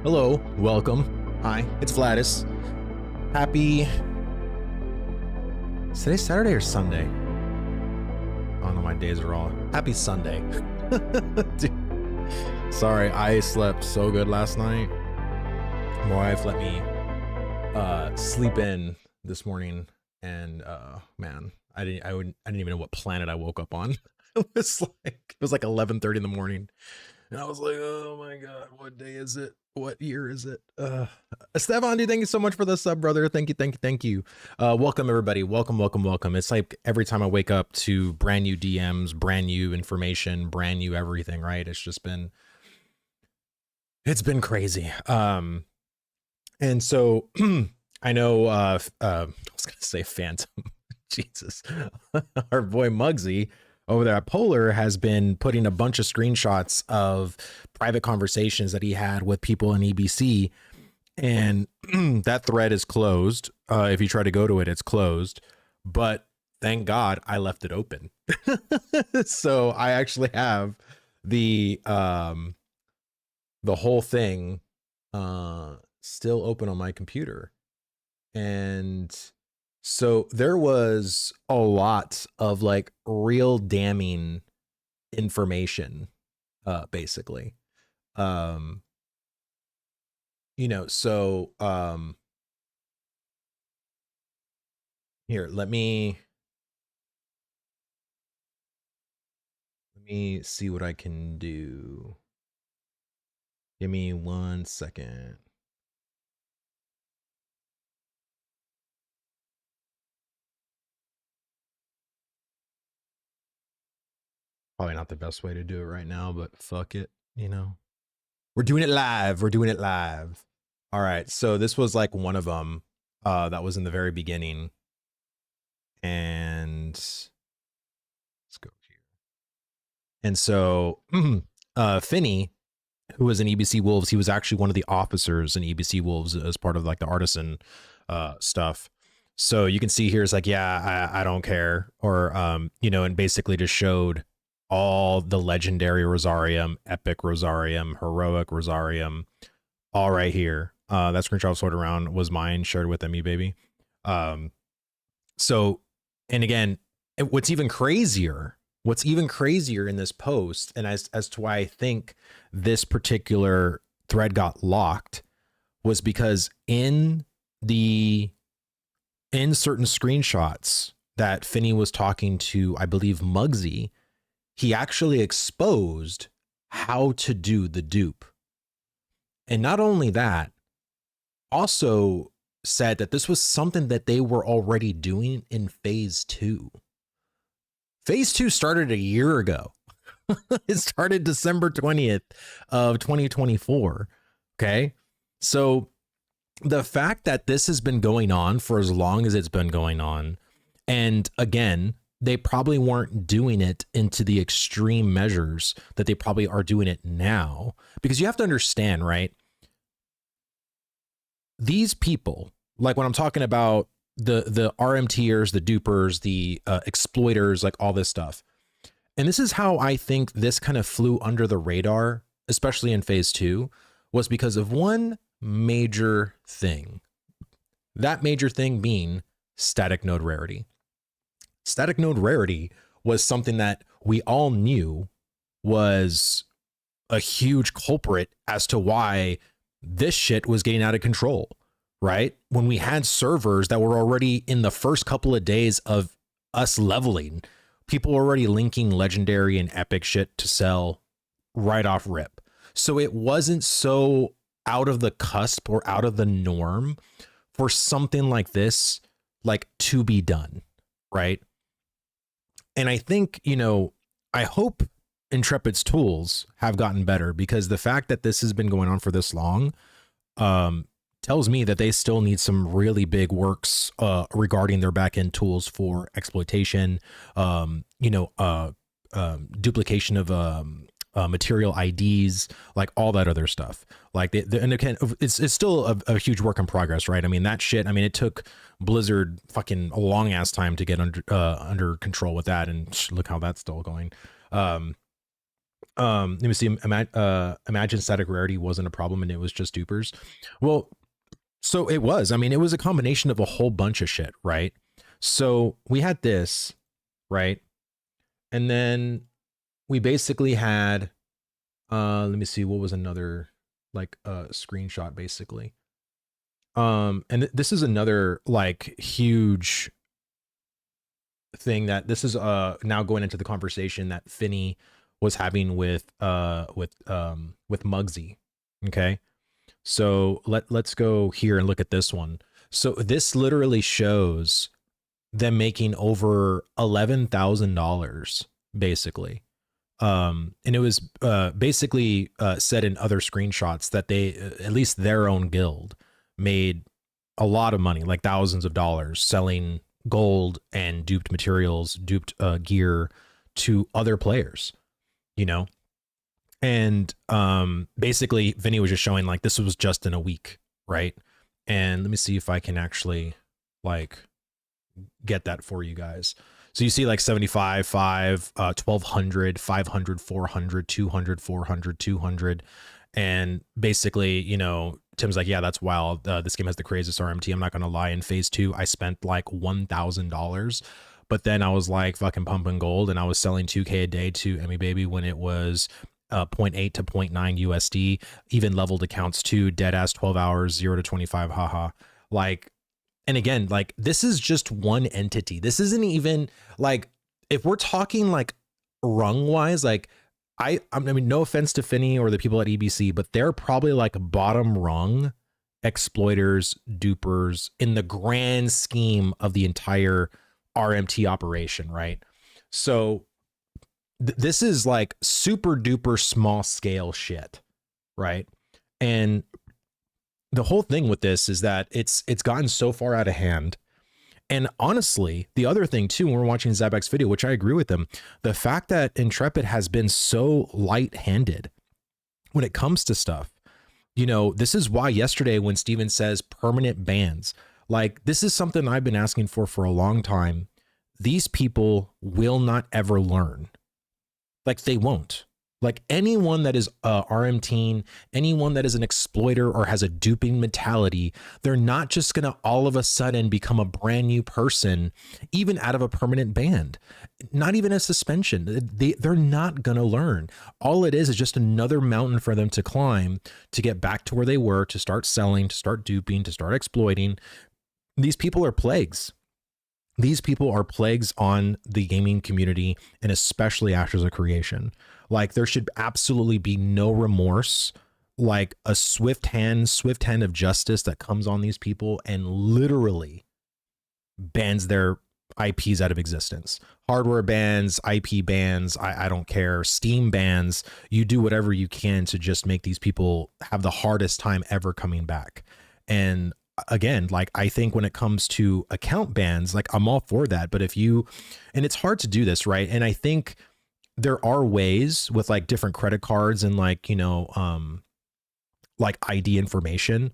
Hello, welcome. Hi, it's Vladis. Happy... Is today Saturday or Sunday? I don't know, my days are all... Happy Sunday. Dude. Sorry, I slept so good last night. My wife let me sleep in this morning, and man, I didn't even know what planet I woke up on. It was like 11:30 in the morning. And I was like, oh my God, what day is it? What year is it? Esteban, dude, thank you so much for the sub, brother. Thank you. Welcome, everybody. Welcome. It's like every time I wake up to brand new DMs, brand new information, brand new everything, right? It's been crazy. And so I know, I was going to say Phantom. Jesus. Our boy Muggsy over there at Polar has been putting a bunch of screenshots of private conversations that he had with people in EBC, and that thread is closed. If you try to go to it, it's closed, but thank God I left it open. So I actually have the whole thing still open on my computer. And so there was a lot of like real damning information, basically. So here, let me see what I can do. Give me 1 second. Probably not the best way to do it right now, but fuck it, you know. We're doing it live. All right, so this was like one of them that was in the very beginning. And let's go here. And so Finney, who was in EBC Wolves, he was actually one of the officers in EBC Wolves as part of like the artisan stuff. So you can see here it's like, yeah, I don't care. Or, and basically just showed all the legendary Rosarium, epic Rosarium, heroic Rosarium, all right here. That screenshot was sorted around was mine, shared with me, baby. So, and again, what's even crazier in this post, and as to why I think this particular thread got locked, was because in certain screenshots that Finney was talking to, I believe, Muggsy, he actually exposed how to do the dupe. And not only that, also said that this was something that they were already doing in phase 2. Phase 2 started a year ago. It started December 20th of 2024. Okay. So the fact that this has been going on for as long as it's been going on, and again, they probably weren't doing it into the extreme measures that they probably are doing it now, because you have to understand, right? These people, like when I'm talking about the RMTers, the dupers, the exploiters, like all this stuff. And this is how I think this kind of flew under the radar, especially in phase 2, was because of one major thing. That major thing being static node rarity. Static node rarity was something that we all knew was a huge culprit as to why this shit was getting out of control, right? When we had servers that were already in the first couple of days of us leveling, people were already linking legendary and epic shit to sell right off rip. So it wasn't so out of the cusp or out of the norm for something like this, like, to be done, right? And I think, I hope Intrepid's tools have gotten better, because the fact that this has been going on for this long tells me that they still need some really big works regarding their backend tools for exploitation, duplication of material IDs, like all that other stuff. Like, and again, it's still a huge work in progress, right? I mean, that shit, it took Blizzard fucking a long ass time to get under control with that, and look how that's still going. Let me see. Imagine static rarity wasn't a problem and it was just dupers. Well, so it was. I mean, it was a combination of a whole bunch of shit, right? So we had this, right? And then we basically had let me see, what was another like screenshot basically. And this is another like huge thing that this is now going into the conversation that Finney was having with Muggsy. Okay. So let's go here and look at this one. So this literally shows them making over $11,000 basically. And it was basically said in other screenshots that they, at least their own guild, made a lot of money, like thousands of dollars, selling gold and duped materials, duped gear to other players, you know? And basically Vinny was just showing like this was just in a week, right? And let me see if I can actually like get that for you guys. So you see like 75, 5, 1200, 500, 400, 200, 400, 200. And basically, you know, Tim's like, yeah, that's wild. This game has the craziest RMT. I'm not going to lie. In phase 2, I spent like $1,000. But then I was like fucking pumping gold and I was selling 2K a day to Emmy Baby when it was 0.8 to 0.9 USD, even leveled accounts too, dead ass 12 hours, 0 to 25. Haha. Like, and again, like this is just one entity. This isn't even like, if we're talking like rung wise, like I mean, no offense to Finney or the people at EBC, but they're probably like bottom rung exploiters, dupers in the grand scheme of the entire RMT operation, right? So this is like super duper small scale shit, right? And the whole thing with this is that it's gotten so far out of hand. And honestly, the other thing too, when we're watching Zabek's video, which I agree with him, the fact that Intrepid has been so light-handed when it comes to stuff, you know, this is why yesterday when Steven says permanent bans, like this is something I've been asking for a long time. These people will not ever learn. Like they won't. Like anyone that is RMTing, anyone that is an exploiter or has a duping mentality, they're not just going to all of a sudden become a brand new person, even out of a permanent ban, not even a suspension. They're not going to learn. All it is just another mountain for them to climb to get back to where they were, to start selling, to start duping, to start exploiting. These people are plagues. These people are plagues on the gaming community and especially Ashes of Creation. Like there should absolutely be no remorse, like a swift hand of justice that comes on these people and literally bans their IPs out of existence. Hardware bans, IP bans, I don't care, Steam bans. You do whatever you can to just make these people have the hardest time ever coming back. And again, like I think when it comes to account bans, like I'm all for that. But if you, and it's hard to do this, right? And I think there are ways with like different credit cards and like, you know, like ID information.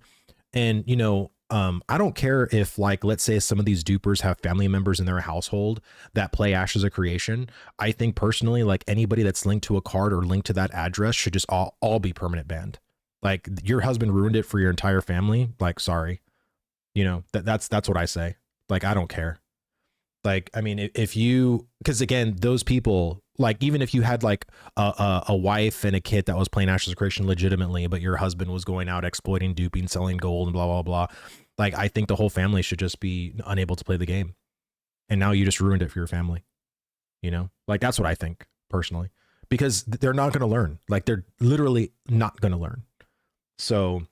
And, you know, I don't care if like, let's say some of these dupers have family members in their household that play Ashes of Creation. I think personally, like anybody that's linked to a card or linked to that address should just all be permanent banned. Like your husband ruined it for your entire family. Like, sorry, you know, that's what I say. Like, I don't care. Like, I mean, if you, because again, those people, like, even if you had like a wife and a kid that was playing Ashes of Creation legitimately, but your husband was going out exploiting, duping, selling gold and blah, blah, blah. Like, I think the whole family should just be unable to play the game. And now you just ruined it for your family. You know, like, that's what I think personally, because they're not going to learn. Like, they're literally not going to learn. So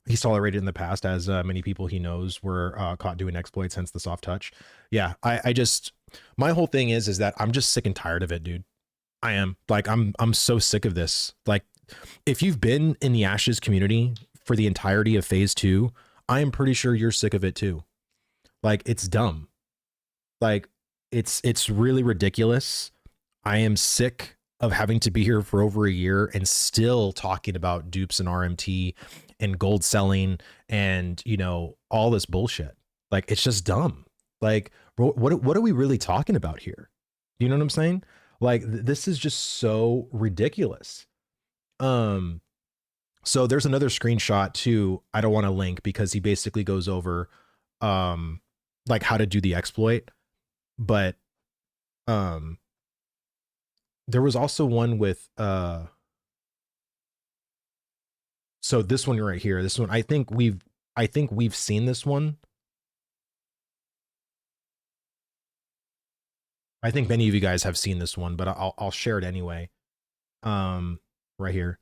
he's tolerated in the past, as many people he knows were caught doing exploits, hence the soft touch. Yeah, I just, my whole thing is that I'm just sick and tired of it, dude. I am. Like, I'm so sick of this. Like, if you've been in the Ashes community for the entirety of phase 2, I am pretty sure you're sick of it too. Like, it's dumb. Like, it's really ridiculous. I am sick of having to be here for over a year and still talking about dupes and RMT and gold selling and, you know, all this bullshit. Like, it's just dumb. Like, what are we really talking about here? You know what I'm saying? Like this is just so ridiculous. So there's another screenshot too. I don't want to link because he basically goes over like how to do the exploit. But there was also one with so this one right here, this one, I think we've seen this one. I think many of you guys have seen this one, but I'll share it anyway. Right here.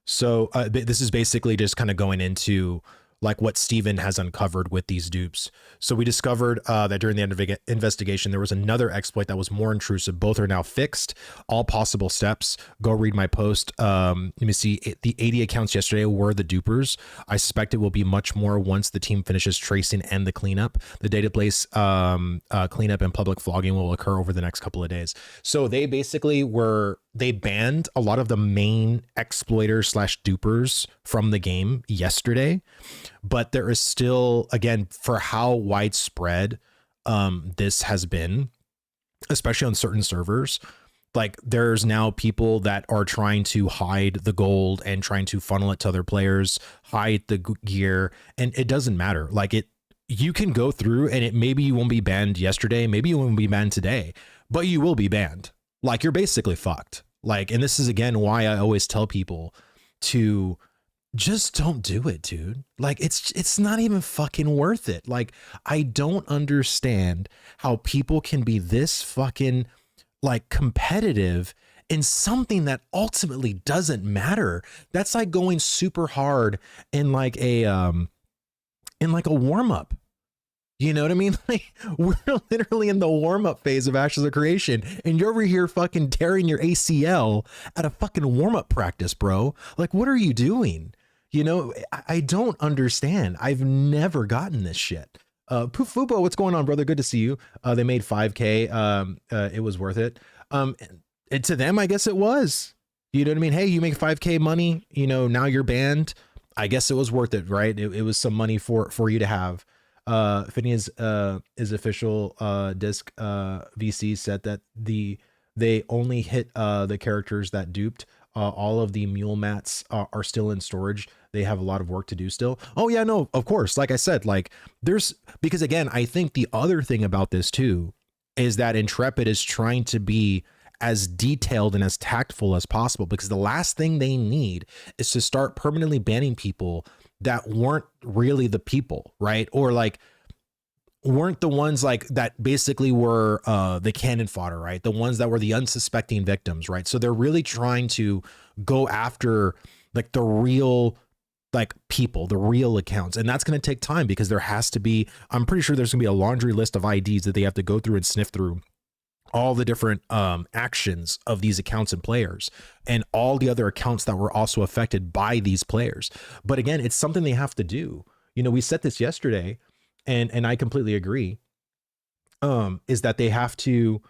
So this is basically just kind of going into like what Steven has uncovered with these dupes. So we discovered that during the investigation, there was another exploit that was more intrusive. Both are now fixed. All possible steps. Go read my post. Let me see. The 80 accounts yesterday were the dupers. I suspect it will be much more once the team finishes tracing and the cleanup. The database cleanup and public flogging will occur over the next couple of days. So they basically they banned a lot of the main exploiters / dupers from the game yesterday, but there is still, again, for how widespread this has been, especially on certain servers, like there's now people that are trying to hide the gold and trying to funnel it to other players, hide the gear, and it doesn't matter. Like you can go through and maybe you won't be banned yesterday, maybe you won't be banned today, but you will be banned. Like you're basically fucked. Like, and this is again why I always tell people to just don't do it, dude. Like it's not even fucking worth it. Like I don't understand how people can be this fucking like competitive in something that ultimately doesn't matter. That's like going super hard in like a warm up. You know what I mean? Like we're literally in the warm-up phase of Ashes of Creation, and you're over here fucking tearing your ACL at a fucking warm-up practice, bro. Like, what are you doing? You know, I don't understand. I've never gotten this shit. Fubo, what's going on, brother? Good to see you. They made 5K. It was worth it. And to them, I guess it was. You know what I mean? Hey, you make 5K money. You know, now you're banned. I guess it was worth it, right? It was some money for you to have. Phineas is official disc VC said that they only hit the characters that duped. All of the mule mats are still in storage. They have a lot of work to do still. Oh yeah, no, of course. Like I said, like because again, I think the other thing about this too is that Intrepid is trying to be as detailed and as tactful as possible, because the last thing they need is to start permanently banning people that weren't really the people, right? Or like weren't the ones like that basically were the cannon fodder, right? The ones that were the unsuspecting victims, right? So they're really trying to go after like the real like people, the real accounts. And that's going to take time because there has to be, I'm pretty sure there's gonna be a laundry list of IDs that they have to go through and sniff through all the different actions of these accounts and players and all the other accounts that were also affected by these players. But again, it's something they have to do. You know, we said this yesterday and I completely agree, is that they have to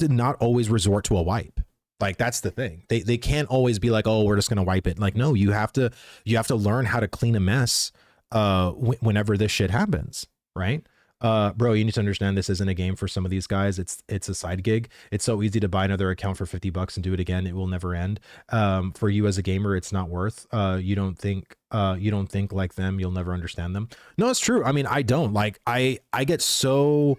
not always resort to a wipe. Like that's the thing. They can't always be like, oh, we're just going to wipe it. Like, no, you have to learn how to clean a mess whenever this shit happens. Right. Bro, you need to understand this isn't a game for some of these guys. It's a side gig. It's so easy to buy another account for $50 and do it again. It will never end. For you as a gamer, it's not worth. You don't think like them. You'll never understand them. No, it's true. I mean, I don't like, I get so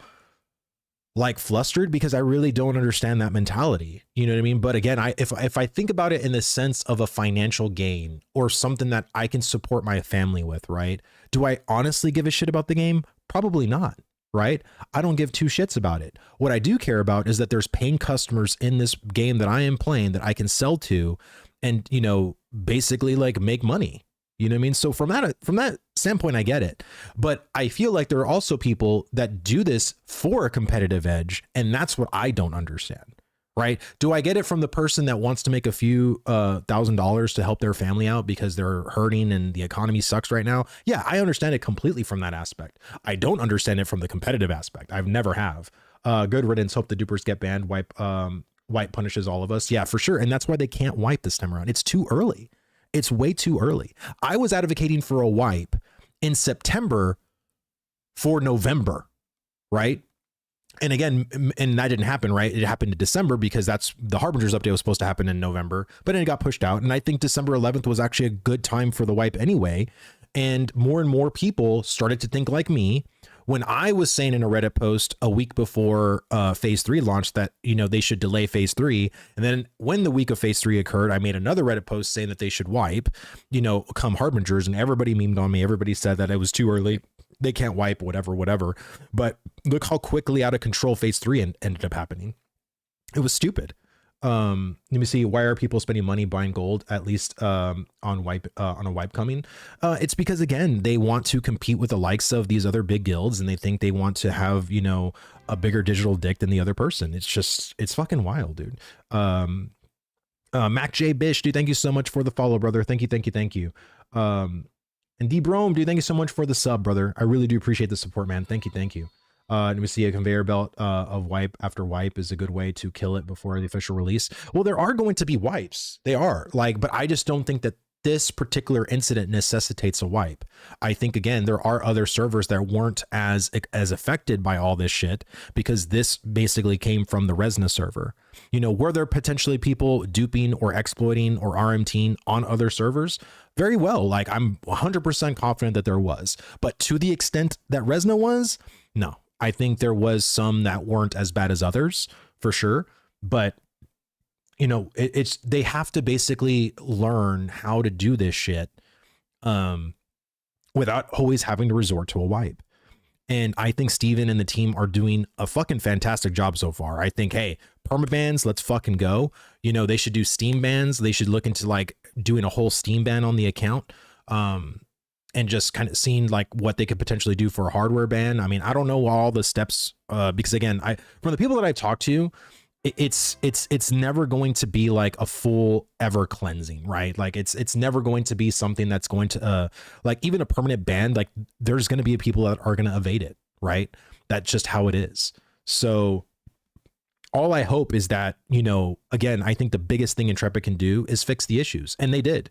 like flustered because I really don't understand that mentality. You know what I mean? But again, if I think about it in the sense of a financial gain or something that I can support my family with, right? Do I honestly give a shit about the game? Probably not, right? I don't give two shits about it. What I do care about is that there's paying customers in this game that I am playing that I can sell to and, you know, basically like make money. You know what I mean? So from that standpoint, I get it. But I feel like there are also people that do this for a competitive edge. And that's what I don't understand, right? Do I get it from the person that wants to make a few $1,000s to help their family out because they're hurting and the economy sucks right now? Yeah, I understand it completely from that aspect. I don't understand it from the competitive aspect. I've never have. Good riddance. Hope the dupers get banned. Wipe punishes all of us. Yeah, for sure. And that's why they can't wipe this time around. It's too early. It's way too early. I was advocating for a wipe in September for November, right? And again, and that didn't happen, right? It happened in December because that's the Harbingers update was supposed to happen in November, but then it got pushed out. And I think December 11th was actually a good time for the wipe anyway. And more people started to think like me when I was saying in a Reddit post a week before phase 3 launched that, you know, they should delay phase 3. And then when the week of phase 3 occurred, I made another Reddit post saying that they should wipe, you know, come Harbingers, and everybody memed on me. Everybody said that it was too early. They can't wipe, whatever. But look how quickly out of control phase 3 ended up happening. It was stupid. Let me see. Why are people spending money buying gold, at least on a wipe coming? It's because, again, they want to compete with the likes of these other big guilds, and they think they want to have, you know, a bigger digital dick than the other person. It's fucking wild, dude. Mac J Bish, dude, thank you so much for the follow, brother. Thank you. And D Brome, dude, thank you so much for the sub, brother. I really do appreciate the support, man. Thank you. Let me see, a conveyor belt of wipe after wipe is a good way to kill it before the official release. Well, there are going to be wipes. They are, like, but I just don't think that this particular incident necessitates a wipe. I think, again, there are other servers that weren't as affected by all this shit because this basically came from the Resna server. You know, were there potentially people duping or exploiting or RMTing on other servers? Very well. Like, I'm 100% confident that there was, but to the extent that Resna was, no. I think there was some that weren't as bad as others, for sure. But, you know, they have to basically learn how to do this shit without always having to resort to a wipe. And I think Steven and the team are doing a fucking fantastic job so far. I think, hey, permabans, let's fucking go. You know, they should do Steam bans. They should look into like doing a whole Steam ban on the account. And just kind of seeing like what they could potentially do for a hardware ban. I mean, I don't know all the steps because, again, from the people that I talked to, it's never going to be like a full ever cleansing, right? Like it's never going to be something that's going to like even a permanent ban. Like there's going to be people that are going to evade it, right? That's just how it is. So all I hope is that, you know, again, I think the biggest thing Intrepid can do is fix the issues, and they did.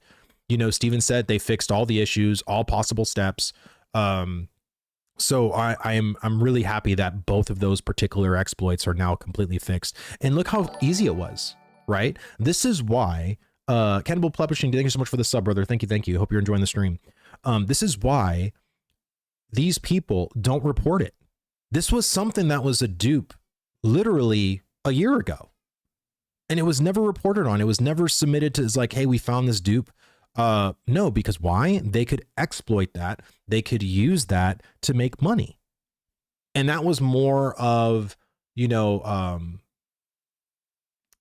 You know, Steven said they fixed all the issues, all possible steps. So I'm really happy that both of those particular exploits are now completely fixed. And look how easy it was, right? This is why Cannibal Publishing, thank you so much for the sub, brother. Thank you. Hope you're enjoying the stream. This is why these people don't report it. This was something that was a dupe literally a year ago, and it was never reported on. It was never submitted to, it's like, hey, we found this dupe. No, because why? They could exploit that. They could use that to make money. And that was more of, you know,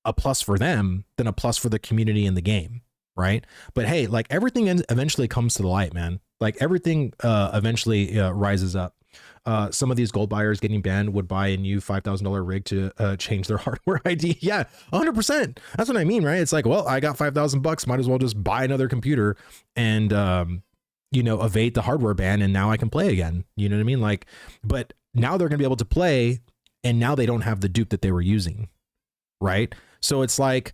a plus for them than a plus for the community and the game. Right. But hey, like everything eventually comes to the light, man. Like everything eventually rises up. Some of these gold buyers getting banned would buy a new $5,000 rig to change their hardware ID. Yeah, 100%. That's what I mean, right? It's like, well, I got $5,000, might as well just buy another computer and, you know, evade the hardware ban, and now I can play again. You know what I mean? Like, but now they're gonna be able to play, and now they don't have the dupe that they were using, right? So it's like,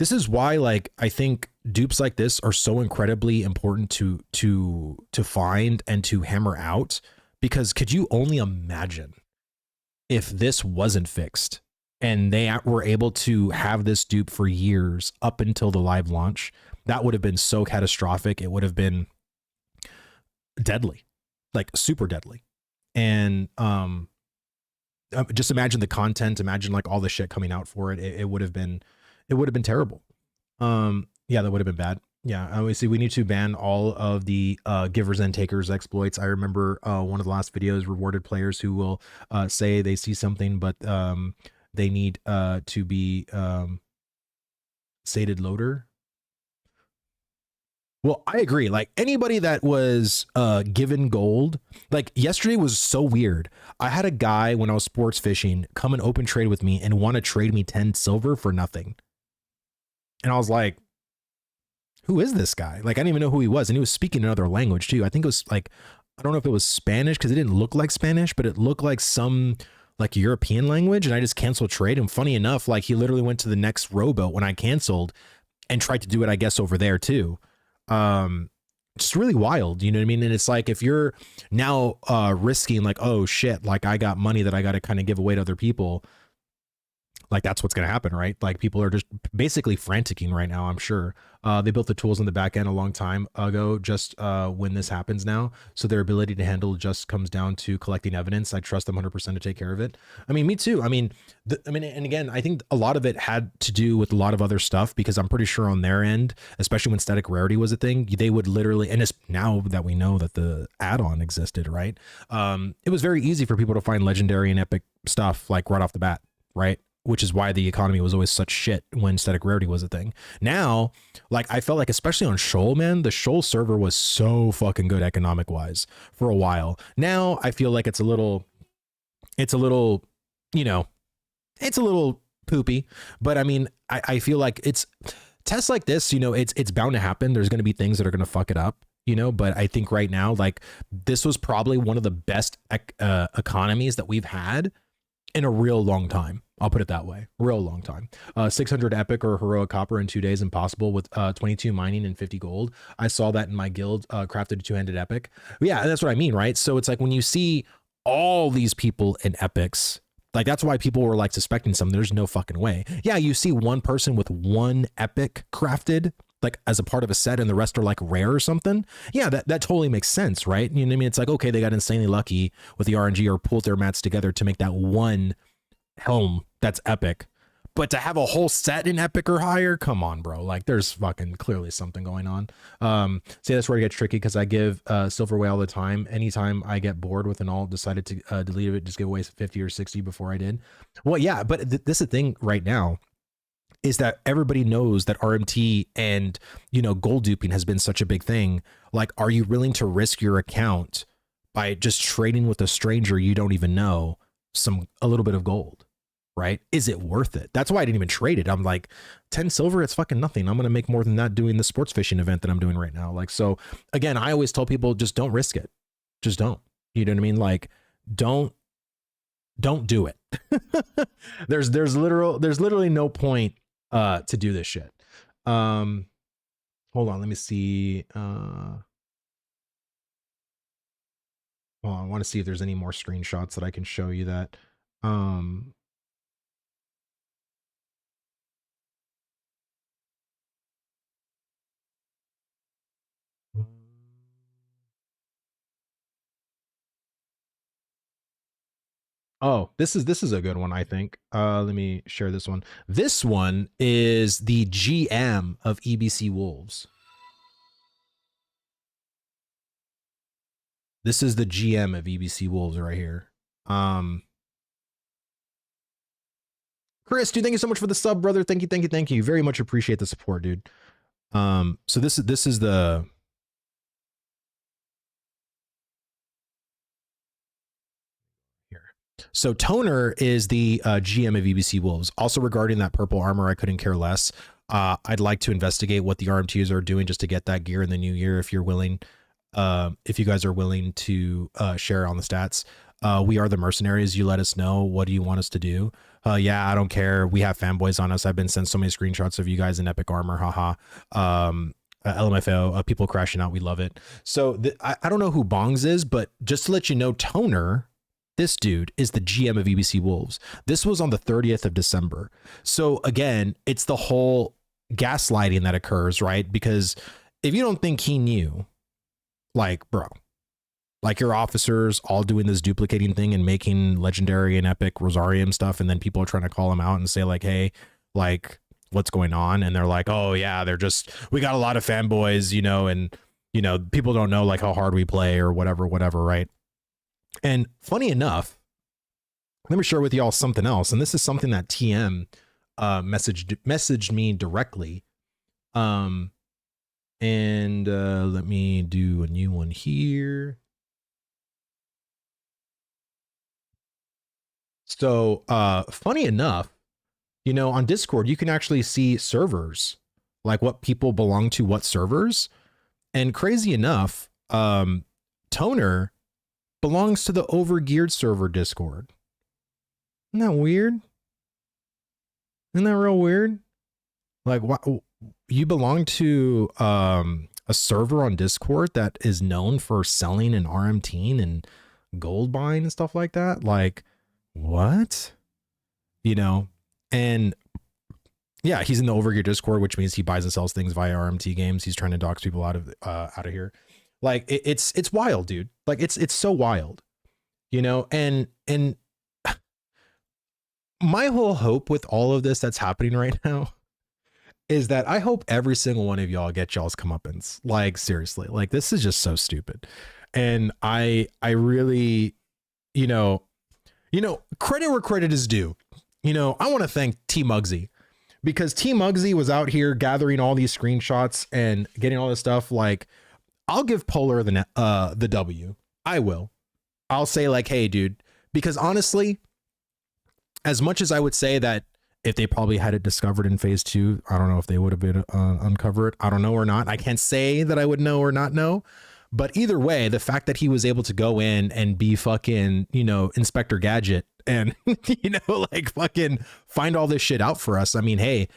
this is why, like, I think dupes like this are so incredibly important to find and to hammer out, because could you only imagine if this wasn't fixed and they were able to have this dupe for years up until the live launch? That would have been so catastrophic. It would have been deadly, like super deadly. And just imagine the content, imagine like all the shit coming out for it. It would have been terrible. Yeah, that would have been bad. Yeah, obviously we need to ban all of the givers and takers exploits. I remember one of the last videos rewarded players who will say they see something, but they need to be sated loader. Well, I agree. Like anybody that was given gold, like yesterday was so weird. I had a guy when I was sports fishing come and open trade with me and want to trade me 10 silver for nothing. And I was like, who is this guy? Like, I didn't even know who he was. And he was speaking another language too. I think it was like, I don't know if it was Spanish because it didn't look like Spanish, but it looked like some like European language. And I just canceled trade. And funny enough, like he literally went to the next rowboat when I canceled and tried to do it, I guess, over there too. Just really wild, you know what I mean? And it's like, if you're now risking like, oh shit, like I got money that I got to kind of give away to other people, like that's what's going to happen, right? Like people are just basically franticking right now, I'm sure. They built the tools in the back end a long time ago, just when this happens now. So their ability to handle just comes down to collecting evidence. I trust them 100% to take care of it. I mean, me too. I mean, and again, I think a lot of it had to do with a lot of other stuff, because I'm pretty sure on their end, especially when static rarity was a thing, they would literally, and it's now that we know that the add-on existed, right? It was very easy for people to find legendary and epic stuff like right off the bat, right? Which is why the economy was always such shit when static rarity was a thing. Now, like I felt like, especially on Shoal, man, the Shoal server was so fucking good economic wise for a while. Now I feel like it's a little, you know, it's a little poopy, but I mean, I feel like it's tests like this, you know, it's bound to happen. There's going to be things that are going to fuck it up, you know, but I think right now, like this was probably one of the best economies that we've had in a real long time. I'll put it that way. Real long time. 600 epic or heroic copper in 2 days impossible with 22 mining and 50 gold. I saw that in my guild, crafted a two-handed epic. Yeah, that's what I mean, right? So it's like when you see all these people in epics, like that's why people were like suspecting some. There's no fucking way. Yeah, you see one person with one epic crafted, like as a part of a set, and the rest are like rare or something. Yeah, that totally makes sense, right? You know what I mean? It's like, okay, they got insanely lucky with the RNG or pulled their mats together to make that one helm that's epic. But to have a whole set in epic or higher, come on, bro. Like there's fucking clearly something going on. See, that's where it gets tricky, because I give silver away all the time. Anytime I get bored with an alt, decided to delete it, just give away 50 or 60 before I did. Well, yeah, but this is the thing right now, is that everybody knows that RMT and, you know, gold duping has been such a big thing. Like, are you willing to risk your account by just trading with a stranger you don't even know a little bit of gold, right? Is it worth it? That's why I didn't even trade it. I'm like, 10 silver, it's fucking nothing. I'm going to make more than that doing the sports fishing event that I'm doing right now. Like, so again, I always tell people, just don't risk it. Just don't, you know what I mean? Like, don't do it. there's literally no point to do this shit. Hold on, let me see. Well, I want to see if there's any more screenshots that I can show you that. Oh, this is a good one, I think. Let me share this one. This one is the GM of EBC Wolves. This is the GM of EBC Wolves right here. Chris, dude, thank you so much for the sub, brother. Thank you. Very much appreciate the support, dude. So this is the here. So Toner is the GM of EBC Wolves. Also, regarding that purple armor, I couldn't care less. I'd like to investigate what the RMTs are doing just to get that gear in the new year. If you're willing, if you guys are willing to share on the stats. We are the mercenaries. You let us know. What do you want us to do? Yeah, I don't care. We have fanboys on us. I've been sent so many screenshots of you guys in epic armor. Haha. LMFAO, people crashing out. We love it. So I don't know who Bongs is, but just to let you know, Toner, this dude is the GM of EBC Wolves. This was on the 30th of December. So again, it's the whole gaslighting that occurs, right? Because if you don't think he knew, like, bro, like your officers all doing this duplicating thing and making legendary and epic Rosarium stuff, and then people are trying to call him out and say like, hey, like, what's going on? And they're like, oh yeah, we got a lot of fanboys, you know, and you know, people don't know like how hard we play or whatever, right? And funny enough, let me share with y'all something else. And this is something that TM messaged me directly. And let me do a new one here. So funny enough, you know, on Discord, you can actually see servers, like what people belong to, what servers. And crazy enough, Toner belongs to the Overgeared server Discord. Isn't that weird? Isn't that real weird? Like, what, you belong to a server on Discord that is known for selling and RMTing and gold buying and stuff like that. Like, what? You know, and yeah, he's in the Overgear Discord, which means he buys and sells things via RMT games. He's trying to dox people out of here. Like, it's wild, dude. Like, it's so wild, you know, and my whole hope with all of this that's happening right now is that I hope every single one of y'all get y'all's comeuppance. Like, seriously, like, this is just so stupid. And I really, you know, credit where credit is due. You know, I want to thank T Muggsy, because T Muggsy was out here gathering all these screenshots and getting all this stuff. Like, I'll give Polar the W. I will. I'll say, like, hey, dude, because honestly, as much as I would say that if they probably had it discovered in phase 2, I don't know if they would have been uncovered. I don't know or not. I can't say that I would know or not know. But either way, the fact that he was able to go in and be fucking, you know, Inspector Gadget and, you know, like, fucking find all this shit out for us. I mean, hey,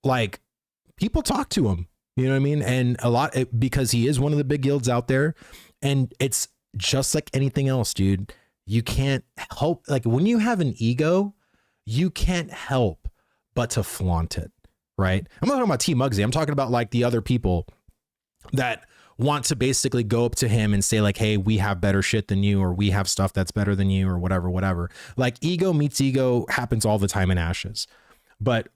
like, people talk to him, you know what I mean? And a lot, because he is one of the big guilds out there. And it's just like anything else, dude. You can't help, like, when you have an ego, you can't help but to flaunt it, right? I'm not talking about T Muggsy. I'm talking about, like, the other people that want to basically go up to him and say, like, hey, we have better shit than you, or we have stuff that's better than you, or whatever. Like, ego meets ego happens all the time in Ashes. But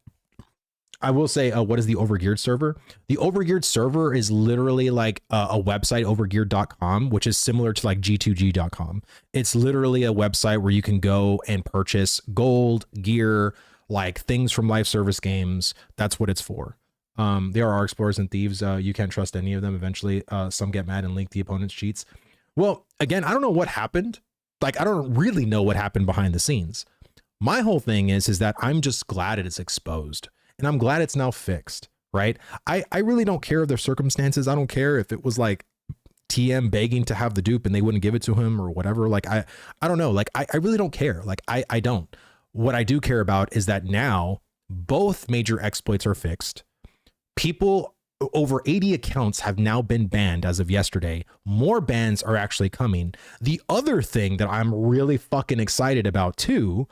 I will say, what is the Overgeared server? The Overgeared server is literally like a website, overgeared.com, which is similar to like g2g.com. It's literally a website where you can go and purchase gold, gear, like things from live service games. That's what it's for. There are explorers and thieves. You can't trust any of them. Eventually, some get mad and leak the opponent's cheats. Well, again, I don't know what happened. Like, I don't really know what happened behind the scenes. My whole thing is that I'm just glad it's exposed. And I'm glad it's now fixed, right? I really don't care of their circumstances. I don't care if it was like TM begging to have the dupe and they wouldn't give it to him or whatever. Like, I don't know. Like, I really don't care. Like, I don't. What I do care about is that now both major exploits are fixed. People, over 80 accounts have now been banned as of yesterday. More bans are actually coming. The other thing that I'm really fucking excited about too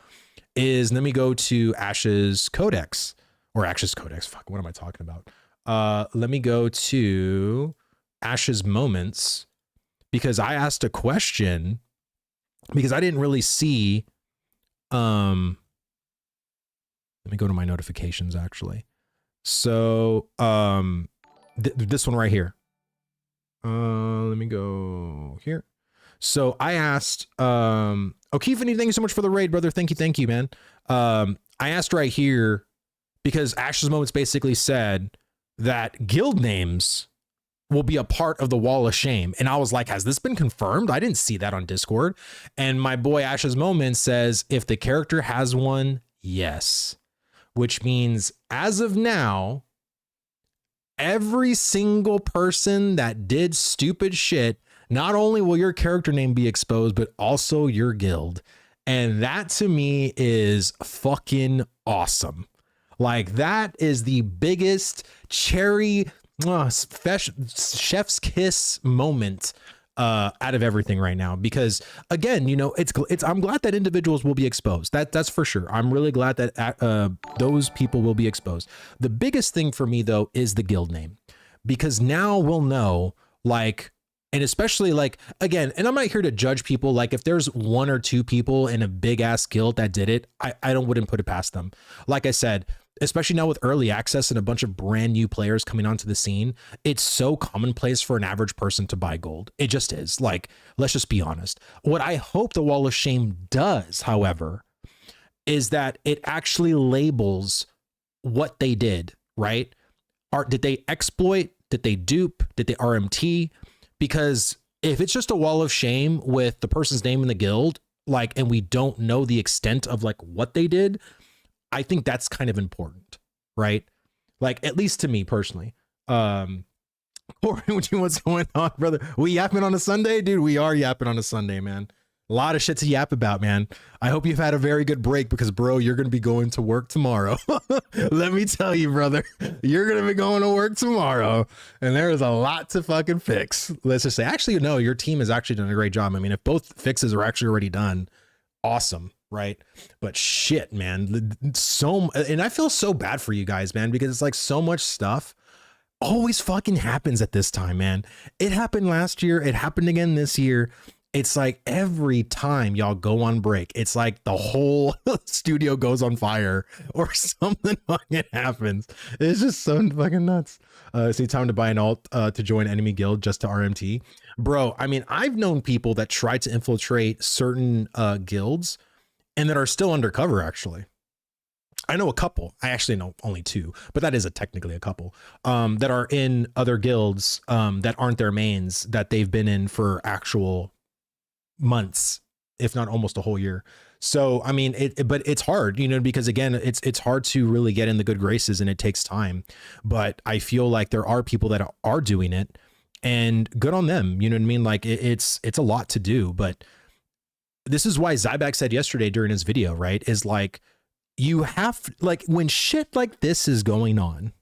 is, let me go to Ash's Codex. Or Ash's Codex. Fuck, what am I talking about? Let me go to Ash's Moments, because I asked a question because I didn't really see. Let me go to my notifications actually. So this one right here. Let me go here. So I asked O'Keefany, thank you so much for the raid, brother. Thank you, man. I asked right here, because Ash's Moments basically said that guild names will be a part of the Wall of Shame. And I was like, has this been confirmed? I didn't see that on Discord. And my boy Ash's Moments says, if the character has one, yes. Which means, as of now, every single person that did stupid shit, not only will your character name be exposed, but also your guild. And that to me is fucking awesome. Like, that is the biggest cherry chef's kiss moment out of everything right now, because again, you know, it's I'm glad that individuals will be exposed. That's for sure. I'm really glad that those people will be exposed. The biggest thing for me though is the guild name, because now we'll know, like, and especially like, again, and I'm not here to judge people. Like, if there's one or two people in a big ass guild that did it, I wouldn't put it past them. Like I said, especially now with early access and a bunch of brand new players coming onto the scene, it's so commonplace for an average person to buy gold. It just is. Like, let's just be honest. What I hope the Wall of Shame does, however, is that it actually labels what they did, right? Did they exploit? Did they dupe? Did they RMT? Because if it's just a Wall of Shame with the person's name in the guild, like, and we don't know the extent of like what they did, I think that's kind of important, right? Like, at least to me personally. Corey, what's going on, brother? We yapping on a Sunday? Dude, we are yapping on a Sunday, man. A lot of shit to yap about, man. I hope you've had a very good break because, bro, you're going to be going to work tomorrow. Let me tell you, brother, you're going to be going to work tomorrow and there is a lot to fucking fix. Let's just say, actually, no, your team has actually done a great job. I mean, if both fixes are actually already done, awesome. Right. But shit, man, and I feel so bad for you guys, man, because it's like so much stuff always fucking happens at this time, man. It happened last year. It happened again this year. It's like every time y'all go on break, it's like the whole studio goes on fire or something fucking happens. It's just so fucking nuts. See, time to buy an alt to join enemy guild just to RMT. Bro, I mean, I've known people that try to infiltrate certain guilds and that are still undercover, actually. I know a couple. I actually know only two, but that is technically a couple that are in other guilds that aren't their mains, that they've been in for actual months, if not almost a whole year. So, I mean, but it's hard, you know, because again, it's hard to really get in the good graces and it takes time. But I feel like there are people that are doing it and good on them. You know what I mean? Like it's a lot to do, but this is why Zyback said yesterday during his video, right? Is like, you have, like, when shit like this is going on,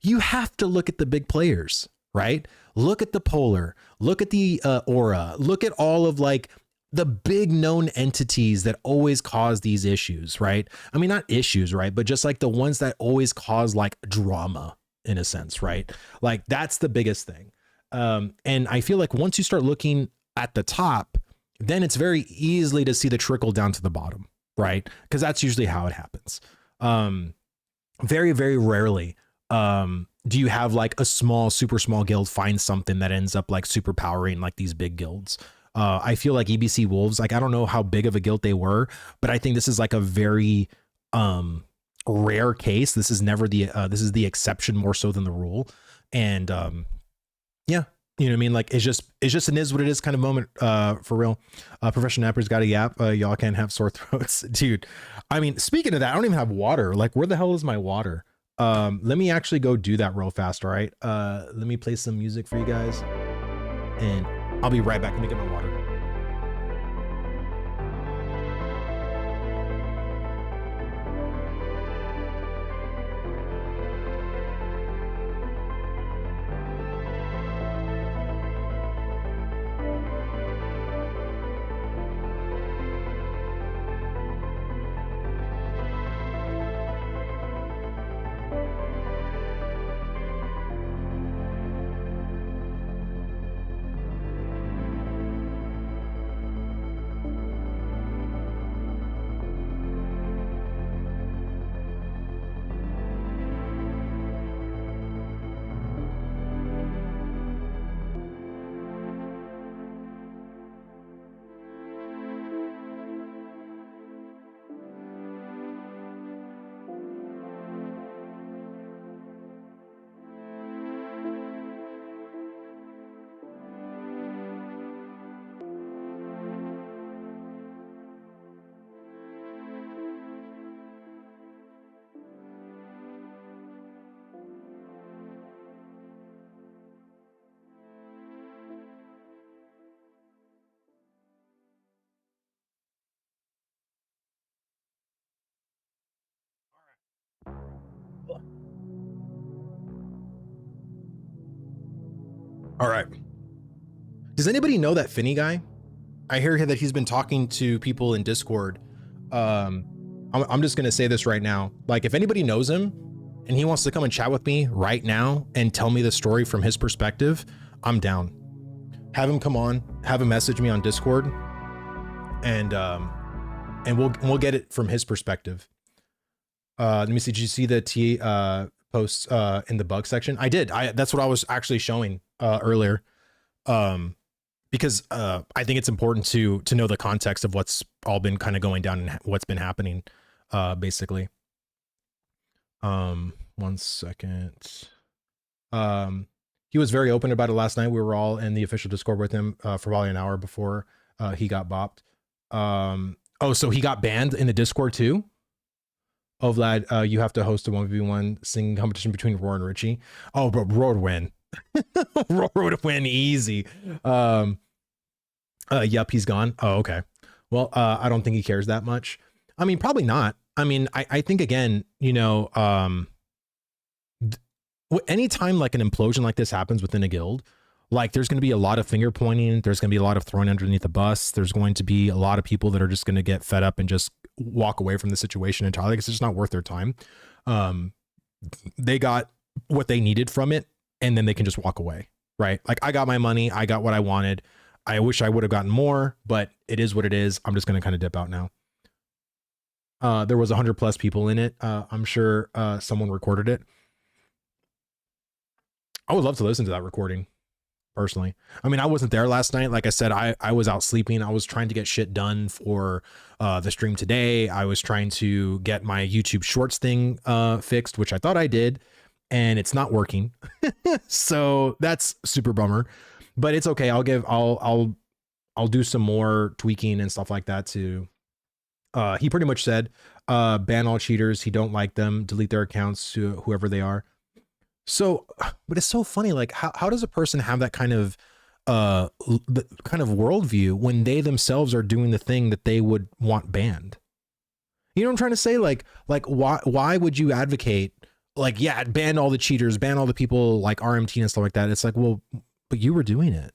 you have to look at the big players, right? Look at the Polar, look at the Aura, look at all of like the big known entities that always cause these issues, right? I mean, not issues, right? But just like the ones that always cause like drama in a sense, right? Like that's the biggest thing. And I feel like once you start looking at the top, then it's very easily to see the trickle down to the bottom, right? Because that's usually how it happens. Very, very rarely do you have like a small, super small guild find something that ends up like super powering like these big guilds. I feel like EBC Wolves, like I don't know how big of a guild they were, but I think this is like a very rare case. This is never the this is the exception more so than the rule. And yeah, you know what I mean? Like it's just an is what it is kind of moment for real. Professional nappers got a yap. Y'all can't have sore throats, dude. I mean, speaking of that, I don't even have water. Like where the hell is my water? Let me actually go do that real fast. All right. Let me play some music for you guys and I'll be right back. Let me get my water. All right. Does anybody know that Finny guy? I hear that he's been talking to people in Discord. I'm just going to say this right now. Like if anybody knows him and he wants to come and chat with me right now and tell me the story from his perspective, I'm down. Have him come on, have him message me on Discord and we'll get it from his perspective. Let me see. Did you see the T posts in the bug section? I did. That's what I was actually showing earlier. Because I think it's important to know the context of what's all been kind of going down and what's been happening, basically. 1 second. He was very open about it last night. We were all in the official Discord with him for probably an hour before he got bopped. Oh, so he got banned in the Discord too? Oh, Vlad, you have to host a 1v1 singing competition between Roar and Richie. Oh, but Roar would win. Roar would win easy. Yep, he's gone. Oh, okay. Well, I don't think he cares that much. I mean, probably not. I mean, I think again, you know, anytime like an implosion like this happens within a guild, like there's going to be a lot of finger pointing. There's going to be a lot of throwing underneath the bus. There's going to be a lot of people that are just going to get fed up and just walk away from the situation entirely because it's just not worth their time. They got what they needed from it, and then they can just walk away, right? Like I got my money. I got what I wanted. I wish I would have gotten more, but it is what it is. I'm just going to kind of dip out now. There was 100+ people in it. I'm sure someone recorded it. I would love to listen to that recording personally. I mean, I wasn't there last night. Like I said, I was out sleeping. I was trying to get shit done for the stream today. I was trying to get my YouTube Shorts thing fixed, which I thought I did, and it's not working. So that's super bummer, but it's okay. I'll do some more tweaking and stuff like that too. He pretty much said, ban all cheaters. He don't like them. Delete their accounts to whoever they are. So, but it's so funny. Like, how does a person have that kind of worldview when they themselves are doing the thing that they would want banned? You know what I'm trying to say? Like why would you advocate like, yeah, ban all the cheaters, ban all the people like RMT and stuff like that? It's like, well, but you were doing it.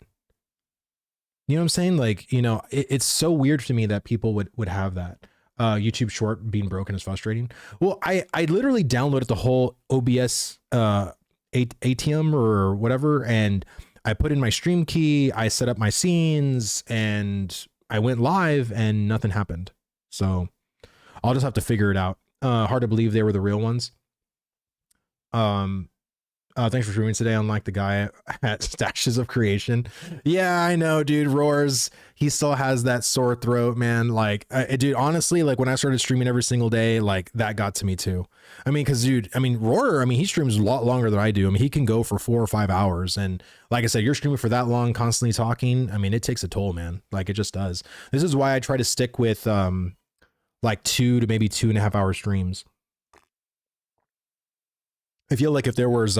You know what I'm saying? Like, you know, it's so weird to me that people would have that. YouTube short being broken is frustrating. Well, I literally downloaded the whole OBS ATM or whatever, and I put in my stream key, I set up my scenes, and I went live and nothing happened. So I'll just have to figure it out. Hard to believe they were the real ones. Thanks for streaming today, unlike the guy at Stashes of Creation. Yeah, I know, dude. Roars, he still has that sore throat, man. Like, dude, honestly, like when I started streaming every single day, like that got to me too. I mean, because dude, I mean, Roar, I mean, he streams a lot longer than I do. I mean, he can go for 4 or 5 hours. And like I said, you're streaming for that long, constantly talking. I mean, it takes a toll, man. Like it just does. This is why I try to stick with like 2 to maybe 2.5 hour streams. I feel like if there was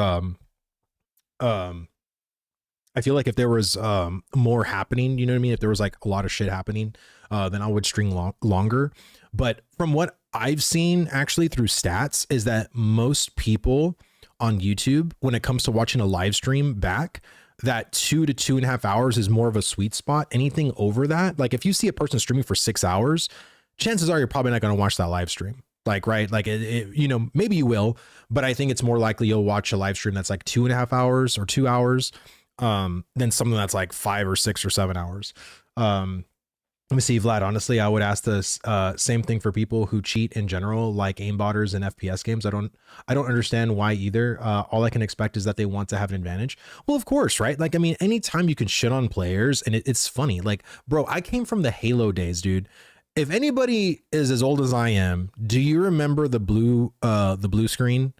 more happening, you know what I mean? If there was like a lot of shit happening, then I would stream longer. But from what I've seen actually through stats is that most people on YouTube, when it comes to watching a live stream back, that 2 to 2.5 hours is more of a sweet spot. Anything over that, like if you see a person streaming for 6 hours, chances are you're probably not going to watch that live stream. Like, right. Like, you know, maybe you will, but I think it's more likely you'll watch a live stream that's like 2.5 hours or 2 hours than something that's like 5 or 6 or 7 hours. Let me see, Vlad, honestly, I would ask this same thing for people who cheat in general, like aimbotters and FPS games. I don't understand why either. All I can expect is that they want to have an advantage. Well, of course, right? Like, I mean, anytime you can shit on players, and it's funny, like, bro, I came from the Halo days, dude. If anybody is as old as I am, do you remember the blue screen?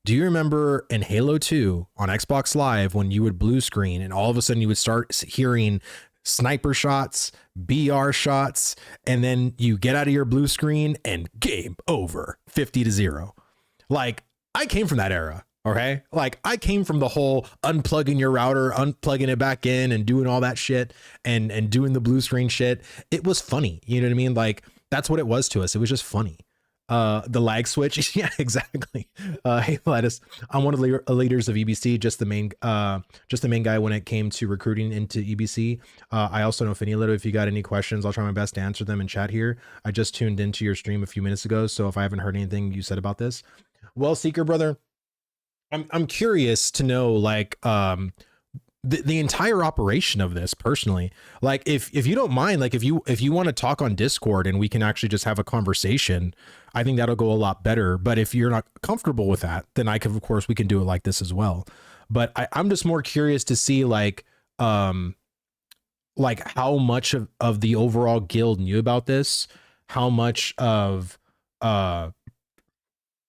Do you remember in Halo 2 on Xbox Live when you would blue screen and all of a sudden you would start hearing sniper shots, BR shots, and then you get out of your blue screen and game over, 50-0. Like, I came from that era. Okay. Like I came from the whole unplugging your router, unplugging it back in and doing all that shit and doing the blue screen shit. It was funny. You know what I mean? Like that's what it was to us. It was just funny. The lag switch. Yeah, exactly. Hey, Lettuce, I'm one of the leaders of EBC, just the main guy when it came to recruiting into EBC. I also know Finny Little. If you got any questions, I'll try my best to answer them in chat here. I just tuned into your stream a few minutes ago. So if I haven't heard anything you said about this, well, Seeker brother, I'm curious to know like the entire operation of this personally. Like if you don't mind, like if you want to talk on Discord and we can actually just have a conversation, I think that'll go a lot better. But if you're not comfortable with that, then of course we can do it like this as well. But I'm just more curious to see like how much of the overall guild knew about this, how much of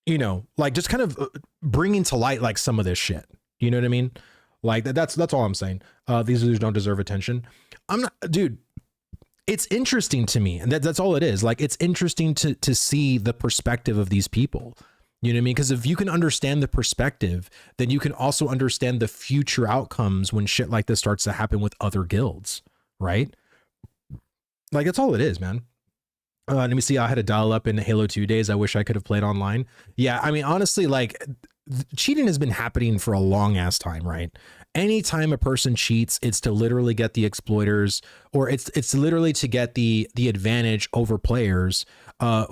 you know, like just kind of bringing to light like some of this shit. You know what I mean? Like that's all I'm saying. These losers don't deserve attention. I'm not, dude. It's interesting to me, and that's all it is. Like it's interesting to see the perspective of these people. You know what I mean? Because if you can understand the perspective, then you can also understand the future outcomes when shit like this starts to happen with other guilds, right? Like that's all it is, man. Let me see. I had a dial up in Halo 2 days. I wish I could have played online. Yeah, I mean, honestly, like cheating has been happening for a long ass time, right? Anytime a person cheats, it's to literally get the exploiters, or it's literally to get the advantage over players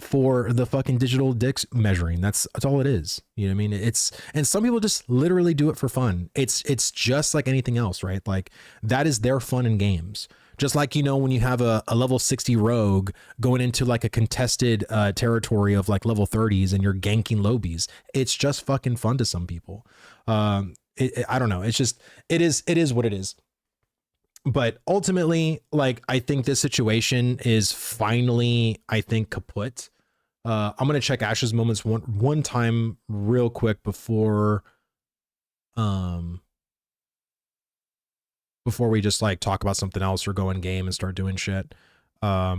for the fucking digital dicks measuring. That's all it is. You know what I mean? And some people just literally do it for fun. It's just like anything else, right? Like that is their fun in games. Just like, you know, when you have a level 60 rogue going into like a contested territory of like level 30s and you're ganking lobies, it's just fucking fun to some people. I don't know. It's just, it is what it is. But ultimately, like, I think this situation is finally, I think, kaput. I'm going to check Ash's moments one time real quick before we just like talk about something else or go in game and start doing shit. Let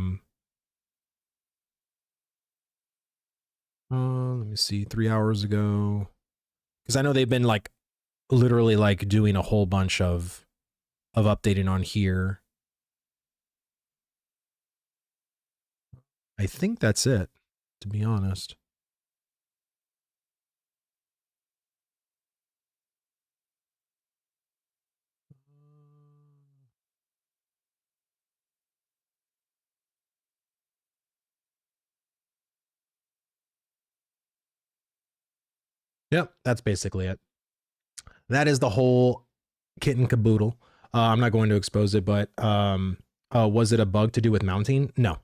me see, 3 hours ago, because I know they've been like literally like doing a whole bunch of updating on here. I think that's it, to be honest. Yep, that's basically it. That is the whole kit and caboodle. I'm not going to expose it, but was it a bug to do with mounting? No.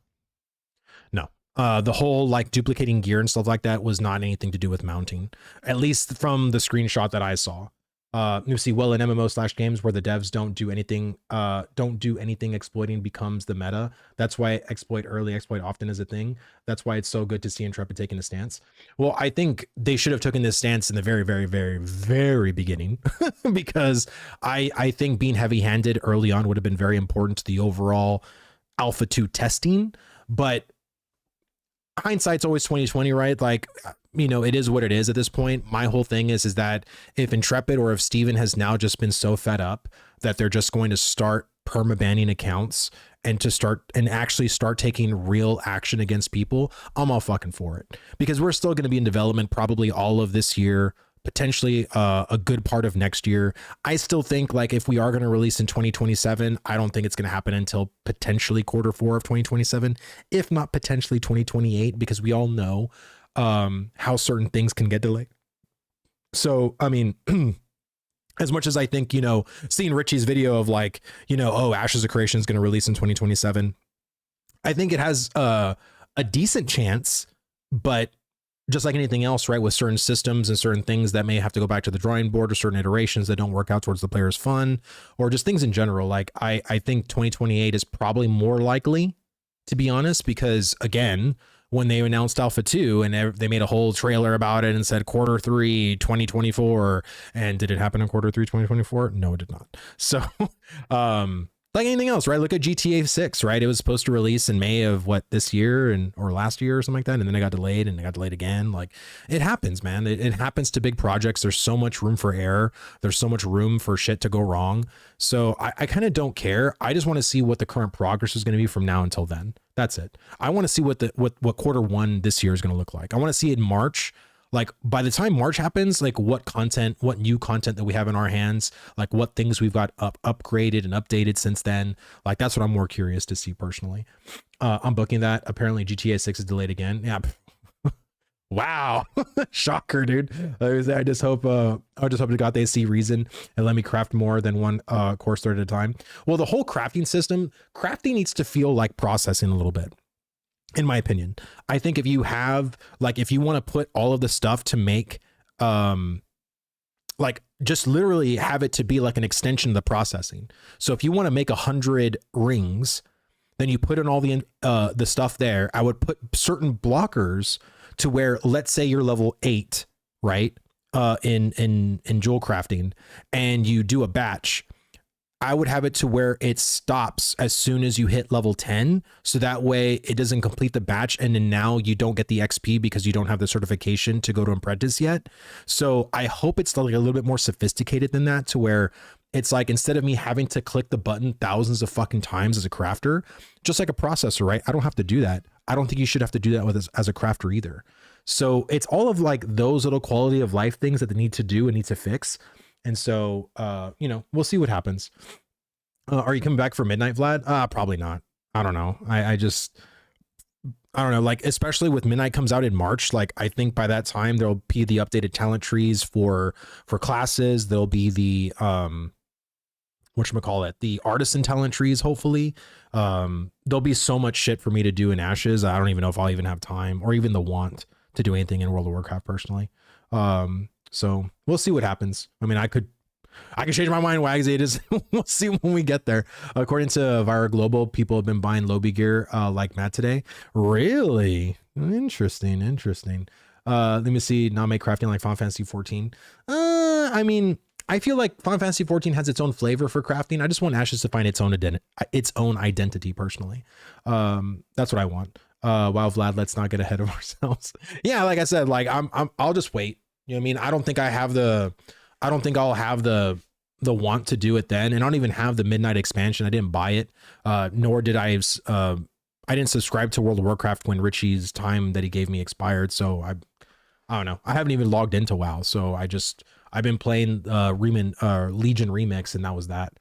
The whole like duplicating gear and stuff like that was not anything to do with mounting, at least from the screenshot that I saw. You see, well, in MMO/games where the devs don't do anything, exploiting becomes the meta. That's why exploit early, exploit often is a thing. That's why it's so good to see Intrepid taking a stance. Well, I think they should have taken this stance in the very, very, very, very beginning, because I think being heavy-handed early on would have been very important to the overall Alpha 2 testing. But hindsight's always 2020, right? Like, you know, it is what it is at this point. My whole thing is that if Intrepid or if Steven has now just been so fed up that they're just going to start permabanning accounts and actually start taking real action against people, I'm all fucking for it, because we're still going to be in development probably all of this year, potentially a good part of next year. I still think like if we are going to release in 2027, I don't think it's going to happen until potentially Q4 of 2027, if not potentially 2028, because we all know how certain things can get delayed. So, I mean, as much as I think, you know, seeing Richie's video of like, you know, oh, Ashes of Creation is going to release in 2027, I think it has a decent chance, but just like anything else, right, with certain systems and certain things that may have to go back to the drawing board, or certain iterations that don't work out towards the player's fun, or just things in general. Like I think 2028 is probably more likely, to be honest, because again, when they announced Alpha 2 and they made a whole trailer about it and said Q3 2024, and did it happen in Q3 2024? No, it did not. So like anything else, right? Look at GTA 6, right? It was supposed to release in May of this year or last year or something like that, and then it got delayed and it got delayed again. Like it happens, man. It happens to big projects. There's so much room for error. There's so much room for shit to go wrong. So I kind of don't care. I just want to see what the current progress is going to be from now until then. That's it. I want to see what Q1 this year is going to look like. I want to see it in March. Like by the time March happens, like what new content that we have in our hands, like what things we've got upgraded and updated since then. Like that's what I'm more curious to see personally. I'm booking that. Apparently GTA 6 is delayed again. Yeah. Wow. Shocker, dude. I just hope to God they see reason and let me craft more than one course thread at a time. Well, the whole crafting needs to feel like processing a little bit. In my opinion, I think if you want to put all of the stuff to make, like just literally have it to be like an extension of the processing. So if you want to make 100 rings, then you put in all the stuff there. I would put certain blockers to where, let's say you're level 8, right? In jewel crafting, and you do a batch. I would have it to where it stops as soon as you hit level 10. So that way it doesn't complete the batch. And then now you don't get the XP because you don't have the certification to go to apprentice yet. So I hope it's like a little bit more sophisticated than that, to where It's like, instead of me having to click the button thousands of fucking times as a crafter, just like a processor, right? I don't have to do that. I don't think you should have to do that with as a crafter either. So it's all of like those little quality of life things that they need to do and need to fix. And so, you know, we'll see what happens. Are you coming back for midnight, Vlad? Probably not. I don't know. I don't know, like, especially with midnight comes out in March, like I think by that time there'll be the updated talent trees for classes. There'll be the whatchamacallit, the artisan talent trees, hopefully. There'll be so much shit for me to do in Ashes. I don't even know if I'll even have time or even the want to do anything in World of Warcraft personally. So we'll see what happens. I mean, I could change my mind, Wagsy. It is, we'll see when we get there. According to Verra Global, people have been buying Lobby gear like Matt today. Really? Interesting. Let me see. Not make crafting like Final Fantasy 14. I mean, I feel like Final Fantasy 14 has its own flavor for crafting. I just want Ashes to find its own identity personally. That's what I want. Wow, Vlad, let's not get ahead of ourselves. Yeah, like I said, like I'll just wait. You know what I mean? I don't think I'll have the want to do it then. And I don't even have the midnight expansion. I didn't buy it. Nor did I didn't subscribe to World of Warcraft when Richie's time that he gave me expired. So I don't know. I haven't even logged into WoW. So I've been playing Legion Remix, and that was that.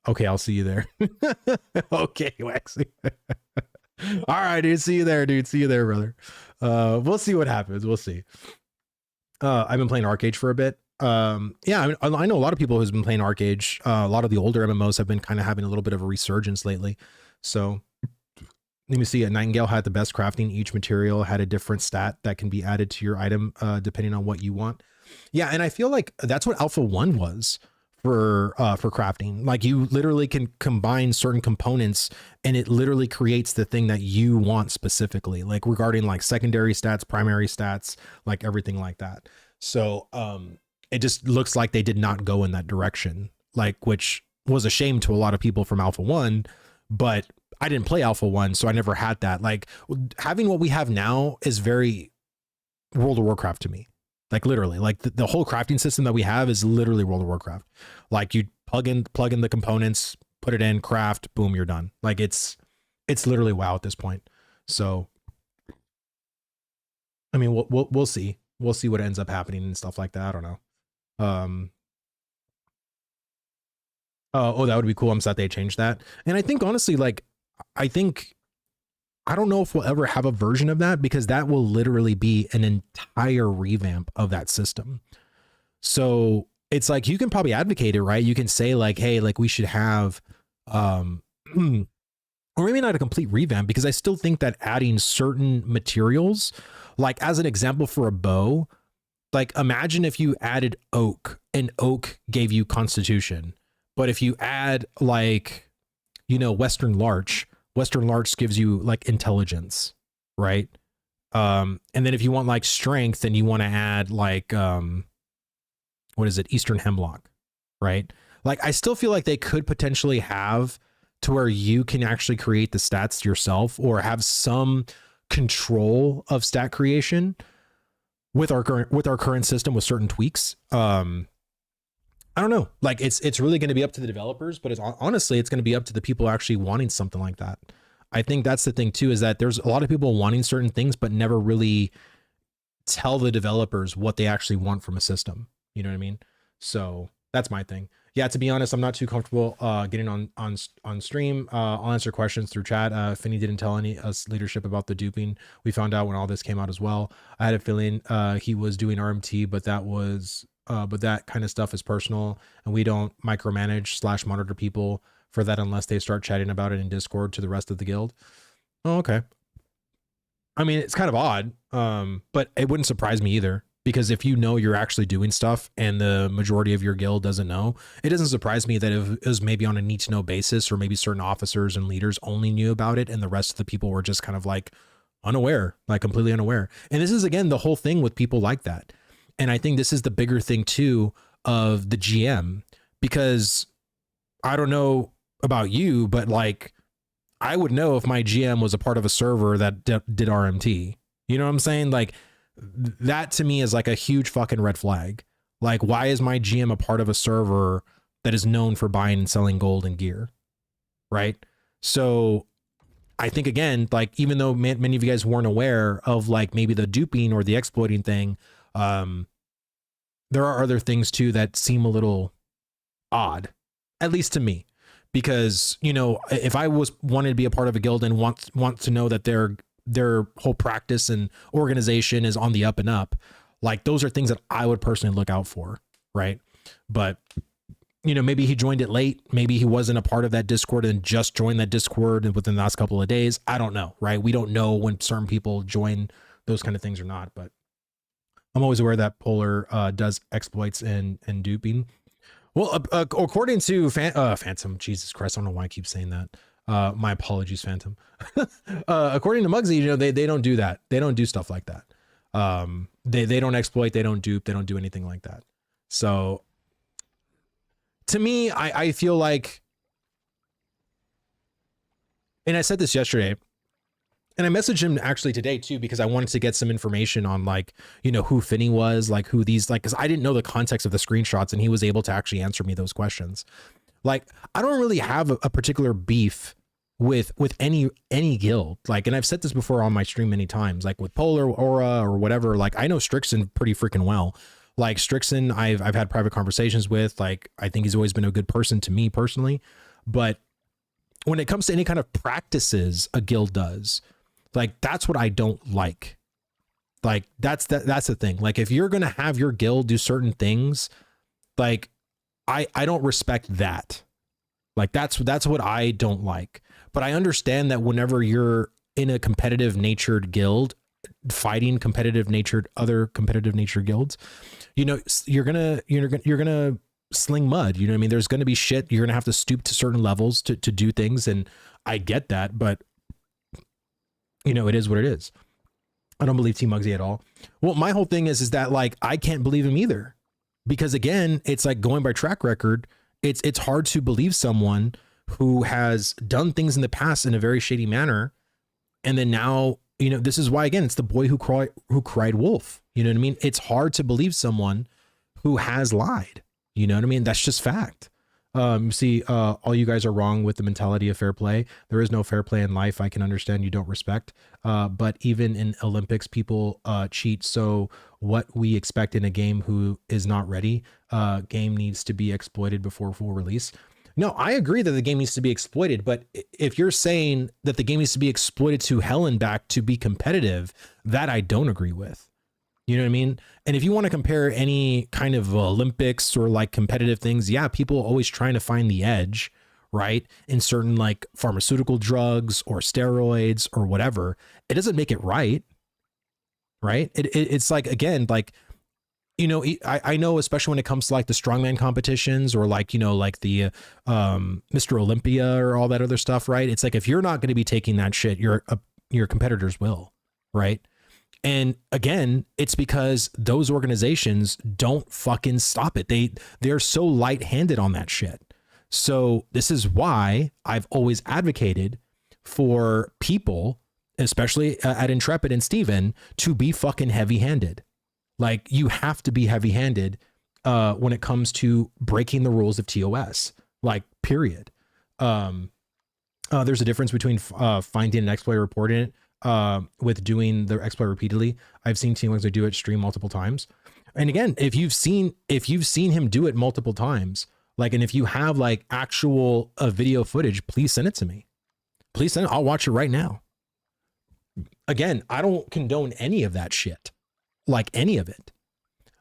Okay, I'll see you there. Okay, Waxy. All right, dude. See you there, brother. We'll see what happens. We'll see. I've been playing Arcade for a bit. Yeah, I know a lot of people who's been playing Arcade. A lot of the older MMOs have been kind of having a little bit of a resurgence lately. So let me see. Nightingale had the best crafting. Each material had a different stat that can be added to your item depending on what you want. Yeah, and I feel like that's what Alpha 1 was for crafting. Like, you literally can combine certain components and it literally creates the thing that you want specifically, like regarding like secondary stats, primary stats, like everything like that. So it just looks like they did not go in that direction, like, which was a shame to a lot of people from Alpha 1, but I didn't play Alpha 1, so I never had that. Like, having what we have now is very World of Warcraft to me. Like, literally, like the whole crafting system that we have is literally World of Warcraft. Like, you plug in the components, put it in, craft, boom, you're done. Like, it's literally WoW at this point. So, I mean, we'll see. We'll see what ends up happening and stuff like that. I don't know. Oh, that would be cool. I'm sad they changed that. And I think, honestly, like, I don't know if we'll ever have a version of that, because that will literally be an entire revamp of that system. So it's like, you can probably advocate it, right? You can say like, hey, like, we should have, or maybe not a complete revamp, because I still think that adding certain materials, like as an example for a bow, like imagine if you added oak and oak gave you constitution, but if you add like, you know, Western larch gives you like intelligence, right? And then if you want like strength, then you want to add like, what is it? Eastern hemlock, right? Like, I still feel like they could potentially have to where you can actually create the stats yourself, or have some control of stat creation with our current system with certain tweaks. I don't know. Like, it's really going to be up to the developers, but honestly, it's going to be up to the people actually wanting something like that. I think that's the thing too, is that there's a lot of people wanting certain things, but never really tell the developers what they actually want from a system. You know what I mean? So that's my thing. Yeah, to be honest, I'm not too comfortable getting on stream. I'll answer questions through chat. Finney didn't tell us leadership about the duping. We found out when all this came out as well. I had a feeling he was doing RMT, but that kind of stuff is personal, and we don't micromanage / monitor people for that unless they start chatting about it in Discord to the rest of the guild. Oh, okay. I mean, it's kind of odd, but it wouldn't surprise me either, because if you know you're actually doing stuff and the majority of your guild doesn't know, it doesn't surprise me that if it was maybe on a need to know basis, or maybe certain officers and leaders only knew about it and the rest of the people were just kind of like unaware, like completely unaware. And this is, again, the whole thing with people like that. And I think this is the bigger thing too of the GM, because I don't know about you, but like, I would know if my GM was a part of a server that did RMT. You know what I'm saying? Like, that to me is like a huge fucking red flag. Like, why is my GM a part of a server that is known for buying and selling gold and gear, right? So I think, again, like, even though many of you guys weren't aware of like maybe the duping or the exploiting thing, there are other things too that seem a little odd, at least to me, because, you know, if I wanted to be a part of a guild and want to know that their whole practice and organization is on the up and up, like, those are things that I would personally look out for, right? But, you know, maybe he joined it late. Maybe he wasn't a part of that Discord and just joined that Discord within the last couple of days. I don't know, right? We don't know when certain people join those kind of things or not, but I'm always aware that Polar does exploits and duping. Well, according to Phantom, Jesus Christ, I don't know why I keep saying that. My apologies, Phantom. According to Muggsy, you know, they don't do that. They don't do stuff like that. They don't exploit, they don't dupe, they don't do anything like that. So to me, I feel like, and I said this yesterday, and I messaged him actually today too, because I wanted to get some information on, like, you know, who Finney was, like who these, like, because I didn't know the context of the screenshots, and he was able to actually answer me those questions. Like, I don't really have a particular beef with any guild, like, and I've said this before on my stream many times, like with Polar, Aura, or whatever. Like, I know Strixon pretty freaking well. Like, Strixon, I've had private conversations with. Like, I think he's always been a good person to me personally. But when it comes to any kind of practices a guild does, like, that's what I don't like. Like, that's the thing. Like, if you're gonna have your guild do certain things, like, I don't respect that. Like, that's what I don't like. But I understand that whenever you're in a competitive natured guild, fighting other competitive nature guilds, you know, you're gonna sling mud. You know what I mean? There's gonna be shit. You're gonna have to stoop to certain levels to do things, and I get that, but, you know, it is what it is. I don't believe Team Muggsy at all. Well, my whole thing is that, like, I can't believe him either, because, again, it's like, going by track record, it's hard to believe someone who has done things in the past in a very shady manner, and then now, you know, this is why, again, it's the boy who cried wolf. You know what I mean? It's hard to believe someone who has lied. You know what I mean? That's just fact. See, all you guys are wrong with the mentality of fair play. There is no fair play in life. I can understand you don't respect, but even in Olympics, people cheat. So what we expect in a game who is not ready, game needs to be exploited before full release. No, I agree that the game needs to be exploited, but if you're saying that the game needs to be exploited to hell and back to be competitive, that I don't agree with. You know what I mean? And if you want to compare any kind of Olympics or like competitive things, yeah, people are always trying to find the edge, right? In certain like pharmaceutical drugs or steroids or whatever. It doesn't make it right. Right? It's like, again, like, you know, I know, especially when it comes to like the strongman competitions or like, you know, like the Mr. Olympia or all that other stuff, right? It's like, if you're not going to be taking that shit, your competitors will, right? And again, it's because those organizations don't fucking stop it. They're so light-handed on that shit. So this is why I've always advocated for people, especially at Intrepid and Steven, to be fucking heavy-handed. Like, you have to be heavy-handed when it comes to breaking the rules of TOS, like, period. There's a difference between finding an exploit, reporting it, with doing the exploit repeatedly. I've seen Team Muggsy do it stream multiple times. And again, if you've seen him do it multiple times, like, and if you have like actual video footage, please send it to me. Please send it. I'll watch it right now. Again, I don't condone any of that shit, like any of it.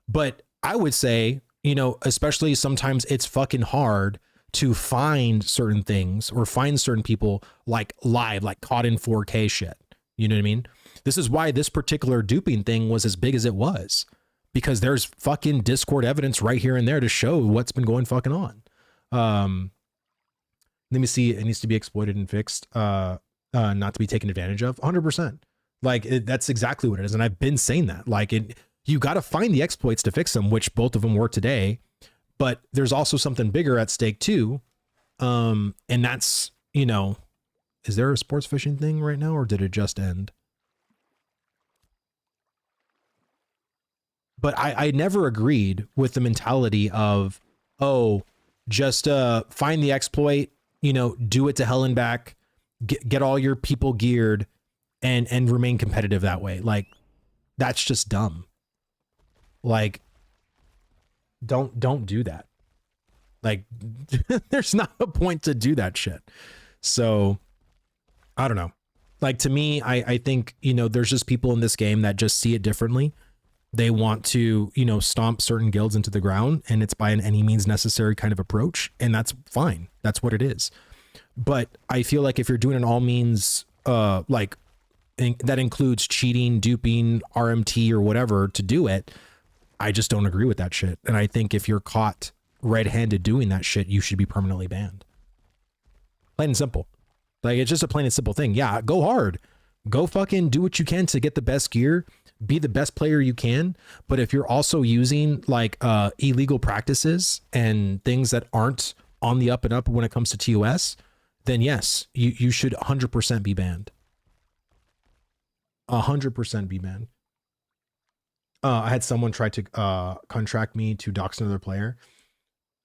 But I would say, you know, especially sometimes it's fucking hard to find certain things or find certain people like live, like caught in 4K shit. You know what I mean? This is why this particular duping thing was as big as it was, because there's fucking Discord evidence right here and there to show what's been going fucking on. Let me see. It needs to be exploited and fixed, not to be taken advantage of. 100%. Like, that's exactly what it is. And I've been saying that, like, you got to find the exploits to fix them, which both of them were today, but there's also something bigger at stake too. And that's, you know, is there a sports fishing thing right now, or did it just end? But I never agreed with the mentality of, oh, Just find the exploit, you know, do it to hell and back, get all your people geared, and remain competitive that way. Like, that's just dumb. Like, don't do that. Like, there's not a point to do that shit. So I don't know. Like, to me, I think, you know, there's just people in this game that just see it differently. They want to, you know, stomp certain guilds into the ground, and it's by an any means necessary kind of approach. And that's fine. That's what it is. But I feel like if you're doing an all means, that includes cheating, duping, RMT or whatever to do it, I just don't agree with that shit. And I think if you're caught red-handed doing that shit, you should be permanently banned. Plain and simple. Like, it's just a plain and simple thing. Yeah, go hard. Go fucking do what you can to get the best gear. Be the best player you can. But if you're also using like illegal practices and things that aren't on the up and up when it comes to TOS, then yes, you should 100% be banned. 100% be banned. I had someone try to contract me to dox another player.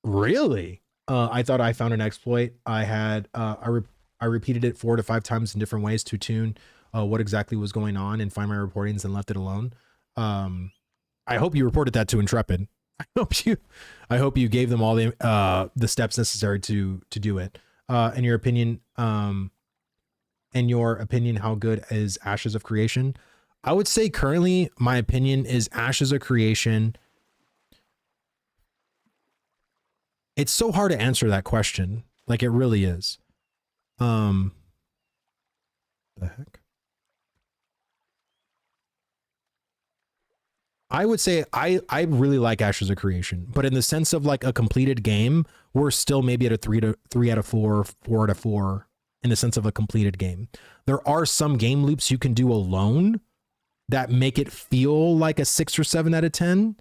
Really? I thought I found an exploit. I had I repeated it 4 to 5 times in different ways to tune what exactly was going on and find my reportings and left it alone. I hope you reported that to Intrepid. I hope you gave them all the steps necessary to do it. In your opinion, how good is Ashes of Creation? I would say currently my opinion is Ashes of Creation. It's so hard to answer that question. Like, it really is. The heck? I would say I really like Ashes of Creation, but in the sense of like a completed game, we're still maybe at a 3 out of 4, 4 out of 4 in the sense of a completed game. There are some game loops you can do alone that make it feel like a 6 or 7 out of 10.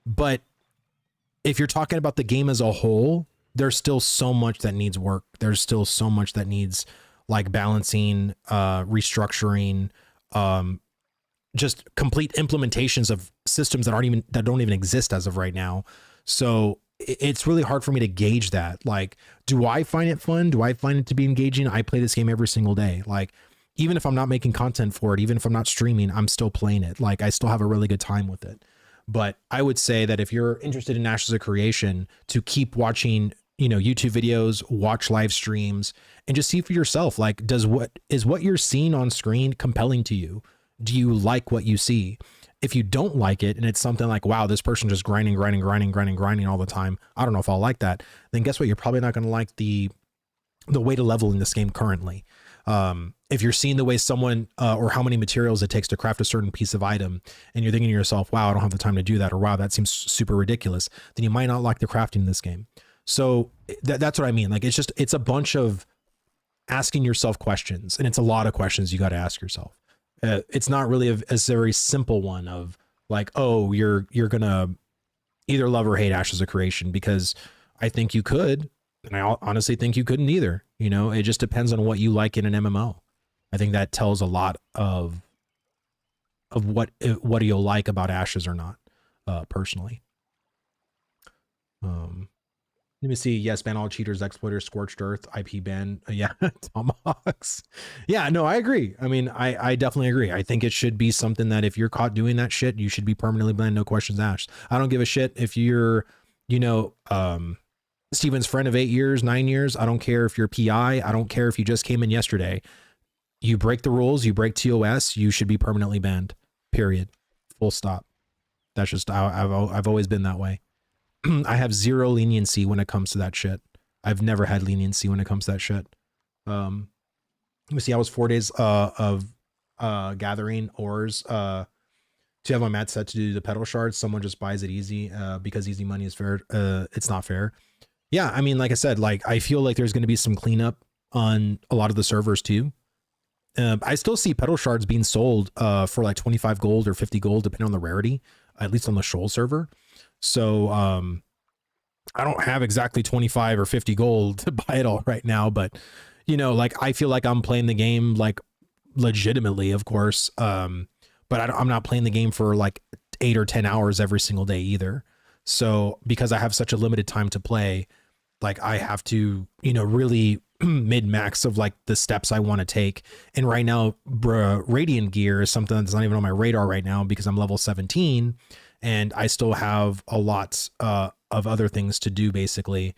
But if you're talking about the game as a whole, there's still so much that needs work. There's still so much that needs like balancing, restructuring, just complete implementations of systems that don't even exist as of right now. So it's really hard for me to gauge that. Like, do I find it fun? Do I find it to be engaging? I play this game every single day. Like, even if I'm not making content for it, even if I'm not streaming, I'm still playing it. Like, I still have a really good time with it. But I would say that if you're interested in Ashes of Creation, to keep watching, you know, YouTube videos, watch live streams, and just see for yourself, like, what you're seeing on screen compelling to you? Do you like what you see? If you don't like it, and it's something like, wow, this person just grinding all the time, I don't know if I'll like that, then guess what? You're probably not going to like the way to level in this game currently. If you're seeing the way someone, or how many materials it takes to craft a certain piece of item, and you're thinking to yourself, wow, I don't have the time to do that, or wow, that seems super ridiculous, then you might not like the crafting in this game. So that's what I mean. Like, it's a bunch of asking yourself questions, and it's a lot of questions you got to ask yourself. It's not really a very simple one of like, oh, you're gonna either love or hate Ashes of Creation, because I think you could, and I honestly think you couldn't either. You know, it just depends on what you like in an MMO. I think that tells a lot of what you'll like about Ashes or not, personally. Let me see. Yes, ban all cheaters, exploiters, scorched earth, IP ban. Yeah, tomahawks. Yeah, no, I agree. I mean, I definitely agree. I think it should be something that if you're caught doing that shit, you should be permanently banned, no questions asked. I don't give a shit if you're, you know, Steven's friend of 8 years, 9 years. I don't care if you're PI. I don't care if you just came in yesterday. You break the rules, you break TOS, you should be permanently banned. Period. Full stop. That's just how I've always been that way. I have zero leniency when it comes to that shit. I've never had leniency when it comes to that shit. Let me see. I was 4 days of gathering ores to have my mat set to do the pedal shards. Someone just buys it easy because easy money is fair. It's not fair. Yeah, I mean, like I said, like, I feel like there's going to be some cleanup on a lot of the servers too. I still see pedal shards being sold for like 25 gold or 50 gold, depending on the rarity, at least on the Shoal server. So I don't have exactly 25 or 50 gold to buy it all right now, but you know, like, I feel like I'm playing the game like legitimately, of course. But I'm not playing the game for like 8 or 10 hours every single day either. So because I have such a limited time to play, Like I have to, you know, really mid max of like the steps I want to take. And right now, radiant gear is something that's not even on my radar right now because I'm level 17 and I still have a lot of other things to do basically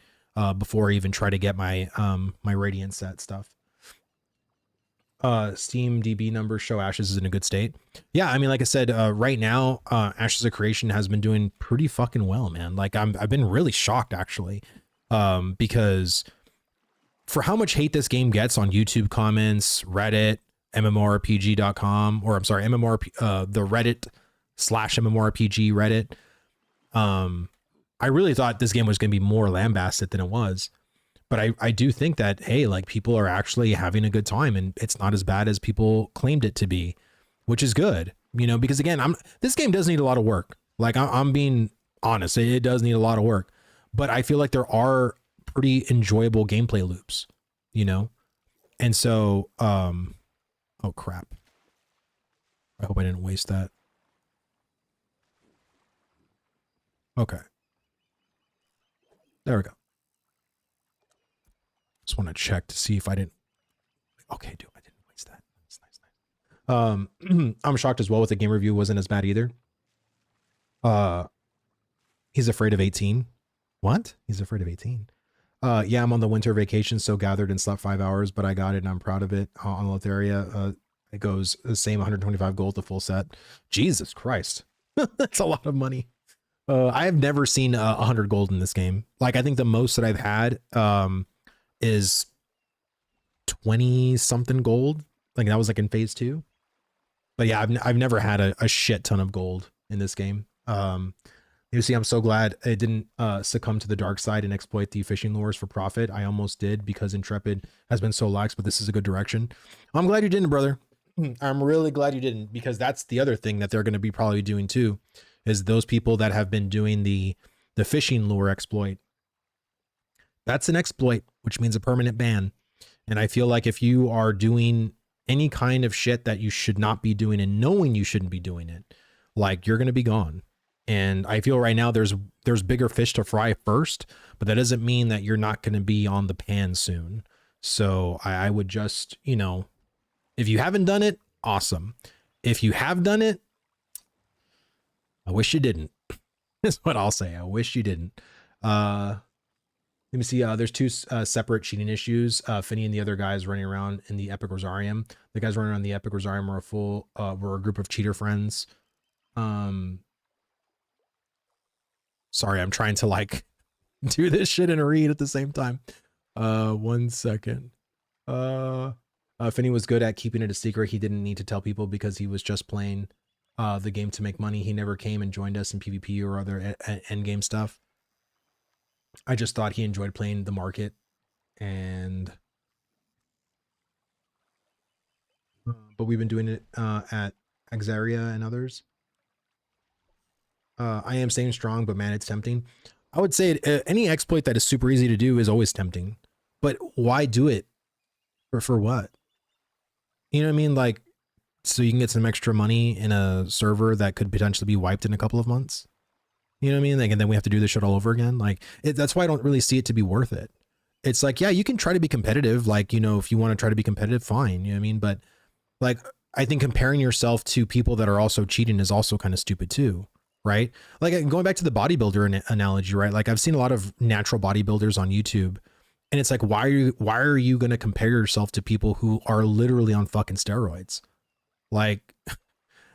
before I even try to get my my radiant set stuff. Steam DB numbers show Ashes is in a good state. Yeah, I mean, like I said, right now, Ashes of Creation has been doing pretty fucking well, man. Like I've been really shocked actually, because for how much hate this game gets on YouTube comments, Reddit, MMORPG.com, or I'm sorry, the Reddit / MMORPG Reddit. I really thought this game was going to be more lambasted than it was. But I do think that, hey, like people are actually having a good time and it's not as bad as people claimed it to be, which is good, you know, because again, this game does need a lot of work. Like I'm being honest, it does need a lot of work, but I feel like there are pretty enjoyable gameplay loops, you know? And so, oh crap. I hope I didn't waste that. Okay. There we go. Just want to check to see if I didn't. Okay, dude, I didn't waste that. That's nice. I'm shocked as well with the game review wasn't as bad either. He's afraid of 18. What? He's afraid of 18. Yeah, I'm on the winter vacation, so gathered and slept 5 hours, but I got it and I'm proud of it. On Lotharia, it goes the same 125 gold, the full set. Jesus Christ. That's a lot of money. I have never seen 100 gold in this game. Like, I think the most that I've had is 20 something gold. Like that was like in phase 2. But yeah, I've never had a shit ton of gold in this game. You see, I'm so glad it didn't succumb to the dark side and exploit the fishing lures for profit. I almost did because Intrepid has been so lax, but this is a good direction. I'm glad you didn't, brother. I'm really glad you didn't, because that's the other thing that they're going to be probably doing too, is those people that have been doing the fishing lure exploit. That's an exploit, which means a permanent ban. And I feel like if you are doing any kind of shit that you should not be doing and knowing you shouldn't be doing it, like you're going to be gone. And I feel right now there's bigger fish to fry first, but that doesn't mean that you're not going to be on the pan soon. So I would just, you know, if you haven't done it, awesome. If you have done it, I wish you didn't. That's what I'll say. I wish you didn't. Let me see. There's 2 separate cheating issues. Finny and the other guys running around in the Epic Rosarium. The guys running around the Epic Rosarium were a group of cheater friends. Sorry, I'm trying to like do this shit and read at the same time. 1 second. Finny was good at keeping it a secret. He didn't need to tell people because he was just playing the game to make money. He never came and joined us in PvP or other end game stuff. I just thought he enjoyed playing the market, and but we've been doing it at Axaria and others. I am staying strong, but man, it's tempting. I would say any exploit that is super easy to do is always tempting, but why do it? For what? You know what I mean? Like, so you can get some extra money in a server that could potentially be wiped in a couple of months. You know what I mean? Like, and then we have to do this shit all over again. Like, that's why I don't really see it to be worth it. It's like, yeah, you can try to be competitive. Like, you know, if you want to try to be competitive, fine. You know what I mean? But like, I think comparing yourself to people that are also cheating is also kind of stupid too. Right? Like, going back to the bodybuilder analogy, right? Like, I've seen a lot of natural bodybuilders on YouTube, and it's like, why are you going to compare yourself to people who are literally on fucking steroids? Like,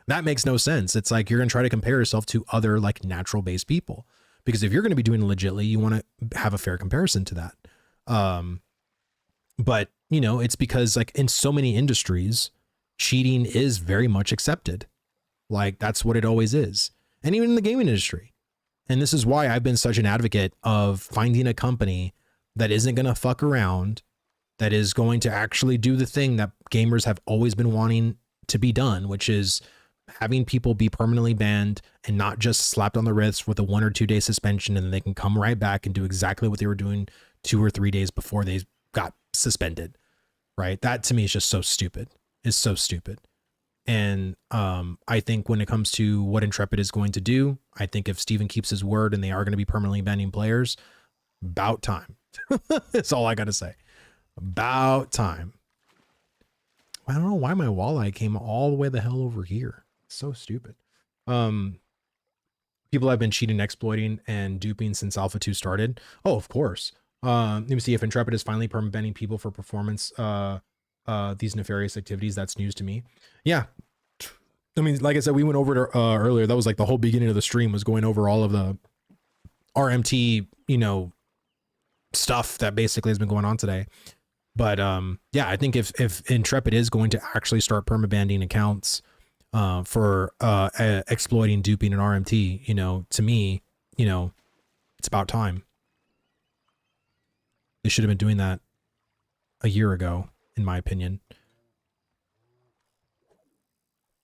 that makes no sense. It's like, you're going to try to compare yourself to other like natural based people, because if you're going to be doing it legitly, you want to have a fair comparison to that. But you know, it's because like in so many industries, cheating is very much accepted. Like, that's what it always is. And even in the gaming industry. And this is why I've been such an advocate of finding a company that isn't going to fuck around, that is going to actually do the thing that gamers have always been wanting to be done, which is having people be permanently banned and not just slapped on the wrist with a 1 or 2 day suspension, and then they can come right back and do exactly what they were doing 2 or 3 days before they got suspended. Right? That to me is just so stupid. It's so stupid. And I think when it comes to what Intrepid is going to do, I think if Steven keeps his word and they are going to be permanently banning players, about time. That's all I got to say. About time. I don't know why my walleye came all the way the hell over here. It's so stupid. People have been cheating, exploiting, and duping since Alpha 2 started. Oh, of course. Let me see if Intrepid is finally permitting people for performance these nefarious activities. That's news to me. Yeah. I mean, like I said, we went over it earlier. That was like the whole beginning of the stream, was going over all of the RMT, you know, stuff that basically has been going on today. But yeah, I think if Intrepid is going to actually start permabanning accounts for exploiting, duping, and RMT, you know, to me, you know, it's about time. They should have been doing that a year ago, in my opinion.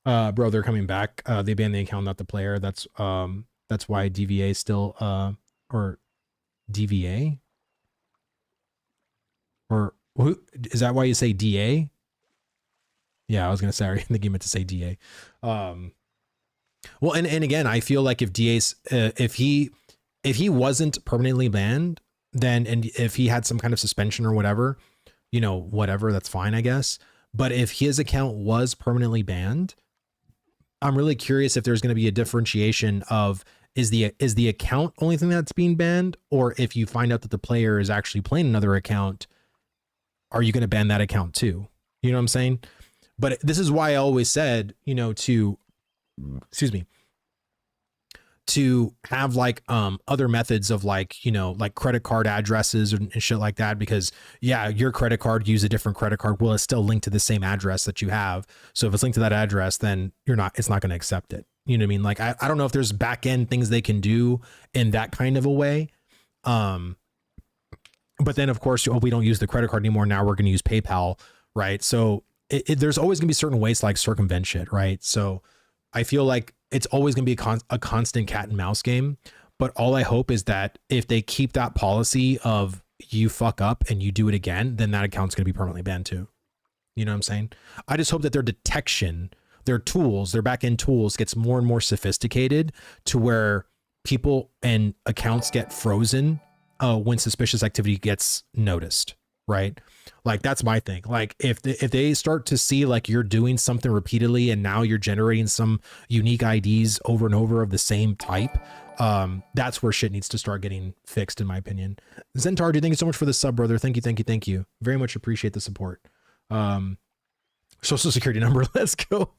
Bro, they're coming back. They banned the account, not the player. That's why DVA still or DVA, or who is that? Why you say DA? Yeah, I was gonna say. I think you meant to say DA. Well, and again, I feel like if DA's if he wasn't permanently banned, then, and if he had some kind of suspension or whatever, you know, whatever, that's fine, I guess. But if his account was permanently banned, I'm really curious if there's going to be a differentiation of is the account only thing that's being banned, or if you find out that the player is actually playing another account, are you going to ban that account too? You know what I'm saying? But this is why I always said, you know, to, excuse me, to have like other methods of like, you know, like credit card addresses and shit like that, because yeah, your credit card, use a different credit card, well, it's still linked to the same address that you have. So if it's linked to that address, then it's not going to accept it. You know what I mean? Like, I don't know if there's back end things they can do in that kind of a way. But then of course, we don't use the credit card anymore. Now we're going to use PayPal. Right. So there's always going to be certain ways to like circumvent shit. Right. So I feel like it's always going to be a constant cat and mouse game. But all I hope is that if they keep that policy of you fuck up and you do it again, then that account's going to be permanently banned too. You know what I'm saying? I just hope that their detection, their tools, their back end tools gets more and more sophisticated to where people and accounts get frozen when suspicious activity gets noticed. Right. Like, that's my thing. Like, if they start to see like you're doing something repeatedly and now you're generating some unique IDs over and over of the same type, that's where shit needs to start getting fixed, in my opinion. Zentardu, thank you so much for the sub, brother. Thank you. Very much appreciate the support. Social security number. Let's go.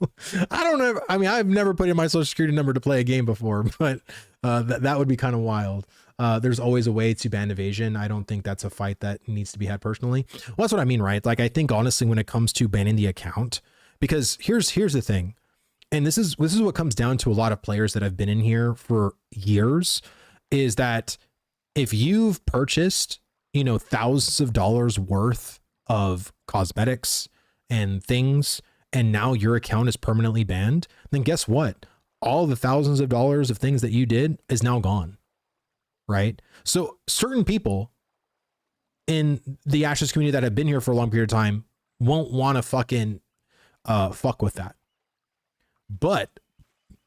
I don't know. I mean, I've never put in my social security number to play a game before, but that would be kind of wild. There's always a way to ban evasion. I don't think that's a fight that needs to be had personally. Well, that's what I mean, right? Like, I think honestly, when it comes to banning the account, because here's the thing, and this is what comes down to a lot of players that have been in here for years, is that if you've purchased, you know, thousands of dollars worth of cosmetics and things, and now your account is permanently banned, then guess what? All the thousands of dollars of things that you did is now gone. Right. So certain people in the Ashes community that have been here for a long period of time won't want to fucking fuck with that. But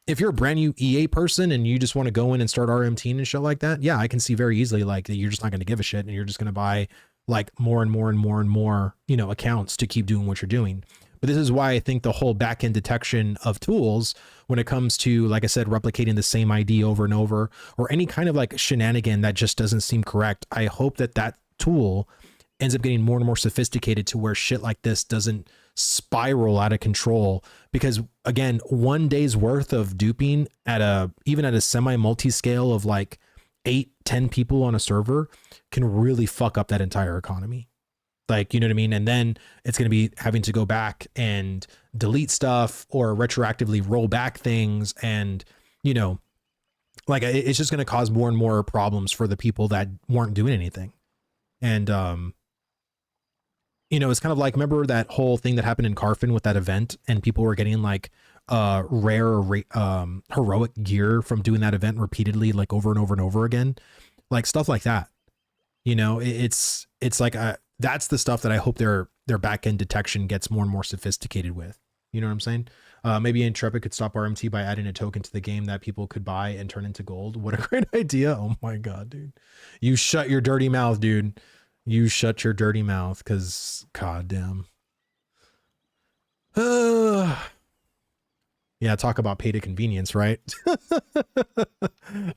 if you're a brand new EA person and you just want to go in and start RMT and shit like that, yeah, I can see very easily like that you're just not going to give a shit and you're just going to buy like more and more and more and more, you know, accounts to keep doing what you're doing. But this is why I think the whole back-end detection of tools, when it comes to, like I said, replicating the same ID over and over, or any kind of like shenanigan that just doesn't seem correct, I hope that that tool ends up getting more and more sophisticated to where shit like this doesn't spiral out of control. Because again, one day's worth of duping even at a semi-multi scale of like 8-10 people on a server can really fuck up that entire economy. Like, you know what I mean? And then it's going to be having to go back and delete stuff or retroactively roll back things. And, you know, like it's just going to cause more and more problems for the people that weren't doing anything. And, you know, it's kind of like, remember that whole thing that happened in Carfin with that event, and people were getting like rare heroic gear from doing that event repeatedly, like over and over and over again, like stuff like that. You know, it's like that's the stuff that I hope their back end detection gets more and more sophisticated with. You know what I'm saying? Maybe Intrepid could stop RMT by adding a token to the game that people could buy and turn into gold. What a great idea. Oh my God, dude. You shut your dirty mouth, dude. You shut your dirty mouth, because goddamn. Yeah, talk about pay to convenience, right?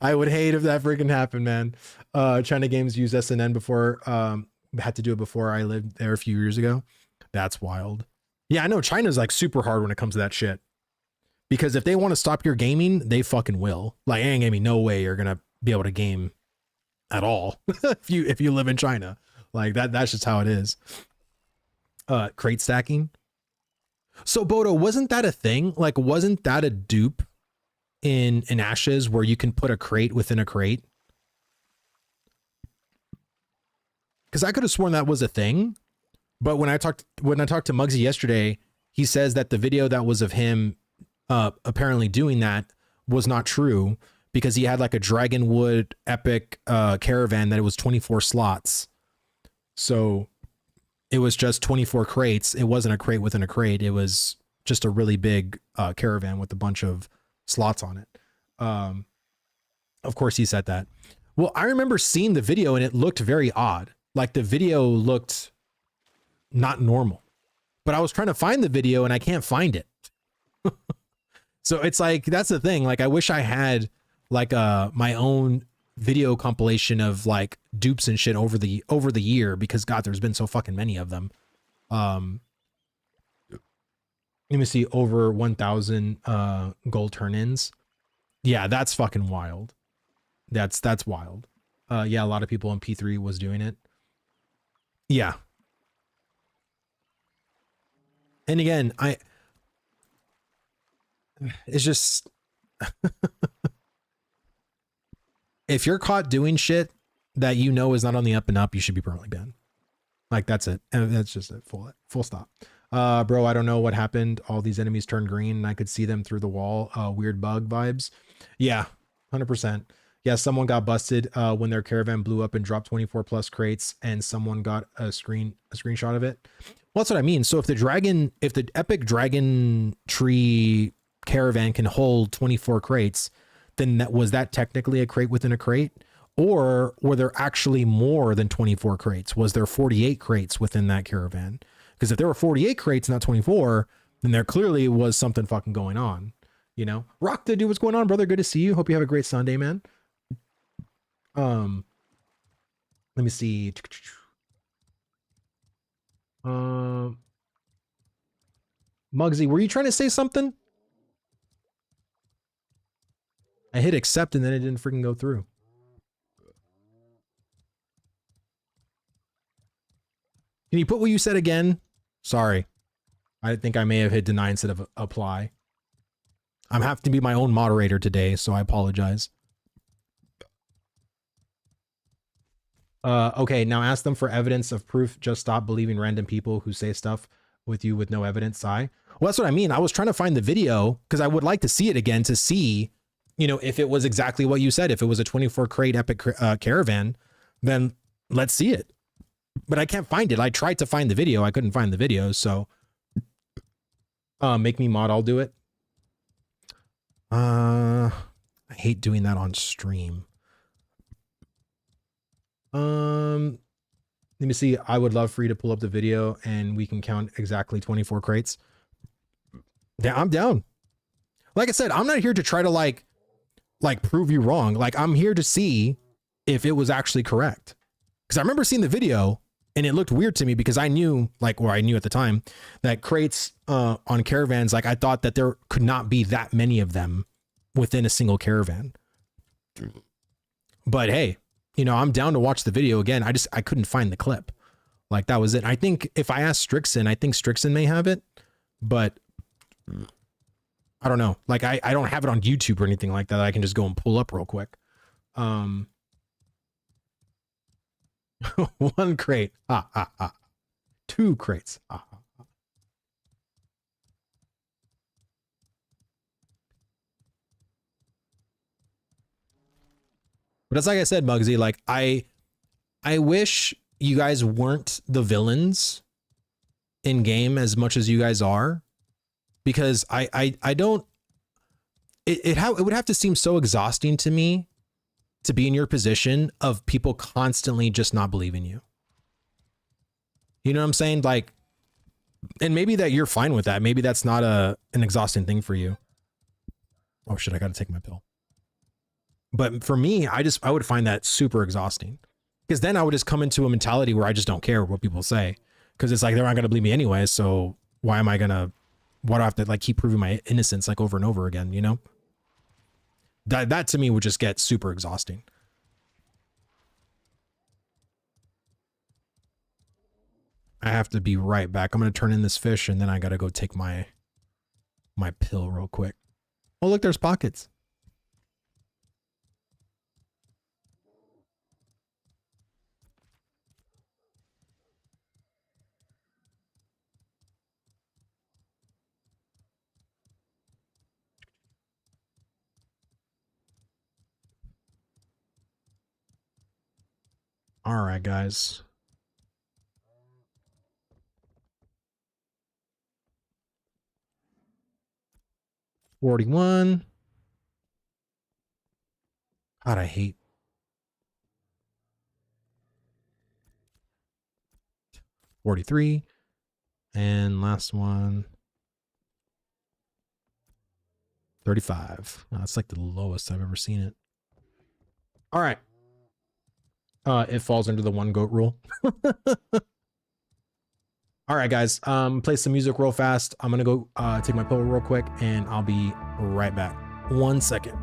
I would hate if that freaking happened, man. China Games used SNN before, had to do it before I lived there a few years ago. That's wild. Yeah, I know China's like super hard when it comes to that shit. Because if they want to stop your gaming, they fucking will. Like, ain't gonna be no way you're gonna be able to game at all if you live in China. Like that's just how it is. Crate stacking. So Bodo, wasn't that a thing? Like, wasn't that a dupe in Ashes where you can put a crate within a crate? Because I could have sworn that was a thing, but when I talked to Muggsy yesterday, he says that the video that was of him apparently doing that was not true, because he had like a Dragonwood epic caravan that it was 24 slots. So it was just 24 crates. It wasn't a crate within a crate. It was just a really big caravan with a bunch of slots on it. Of course he said that. Well, I remember seeing the video and it looked very odd. Like the video looked not normal, but I was trying to find the video and I can't find it. So it's like, that's the thing. Like, I wish I had like my own video compilation of like dupes and shit over the year, because God, there's been so fucking many of them. Let me see, over 1,000 gold turn-ins. Yeah, that's fucking wild. That's wild. Yeah, a lot of people in P3 was doing it. Yeah. And again, it's just if you're caught doing shit that you know is not on the up and up, you should be permanently banned. Like, that's it. And that's just it. Full stop. Bro, I don't know what happened. All these enemies turned green and I could see them through the wall. Weird bug vibes. Yeah, 100%. Yeah, someone got busted when their caravan blew up and dropped 24 plus crates, and someone got a screenshot of it. Well, that's what I mean. So if the epic dragon tree caravan can hold 24 crates, then was that technically a crate within a crate? Or were there actually more than 24 crates? Was there 48 crates within that caravan? Because if there were 48 crates, not 24, then there clearly was something fucking going on. You know? Rock the dude, what's going on, brother? Good to see you. Hope you have a great Sunday, man. Let me see. Muggsy, were you trying to say something? I hit accept and then it didn't freaking go through. Can you put what you said again? Sorry. I think I may have hit deny instead of apply. I'm having to be my own moderator today, so I apologize. Okay, now ask them for evidence of proof. Just stop believing random people who say stuff with you with no evidence. Sigh. Well, that's what I mean. I was trying to find the video because I would like to see it again to see, you know, if it was exactly what you said. If it was a 24 crate epic caravan, then let's see it. But I can't find it. I tried to find the video. I couldn't find the video. So make me mod. I'll do it. I hate doing that on stream. Let me see. I would love for you to pull up the video and we can count exactly 24 crates. Yeah, I'm down. Like I said, I'm not here to try to like prove you wrong. Like, I'm here to see if it was actually correct. Because I remember seeing the video and it looked weird to me because I knew, like, or I knew at the time that crates on caravans, like, I thought that there could not be that many of them within a single caravan. But hey, you know, I'm down to watch the video again. I couldn't find the clip. Like, that was it. I think if I asked Strixon, I think Strixon may have it, but I don't know. Like, I don't have it on YouTube or anything like that. I can just go and pull up real quick. One crate. Two crates. But it's like I said, Muggsy, like, I wish you guys weren't the villains in game as much as you guys are. because I don't, it would have to seem so exhausting to me to be in your position of people constantly just not believing you. You know what I'm saying? Like, and maybe that you're fine with that. Maybe that's not an exhausting thing for you. Oh shit, I got to take my pill. But for me, I would find that super exhausting, because then I would just come into a mentality where I just don't care what people say, because it's like they're not going to believe me anyway. So why do I have to like keep proving my innocence like over and over again? You know, that to me would just get super exhausting. I have to be right back. I'm going to turn in this fish and then I got to go take my pill real quick. Oh, look, there's pockets. All right, guys. $41. God, I hate 43. And last one, 35. Oh, that's like the lowest I've ever seen it. All right. It falls under the one goat rule. All right, guys. Play some music real fast. I'm gonna go take my pill real quick, and I'll be right back. 1 second.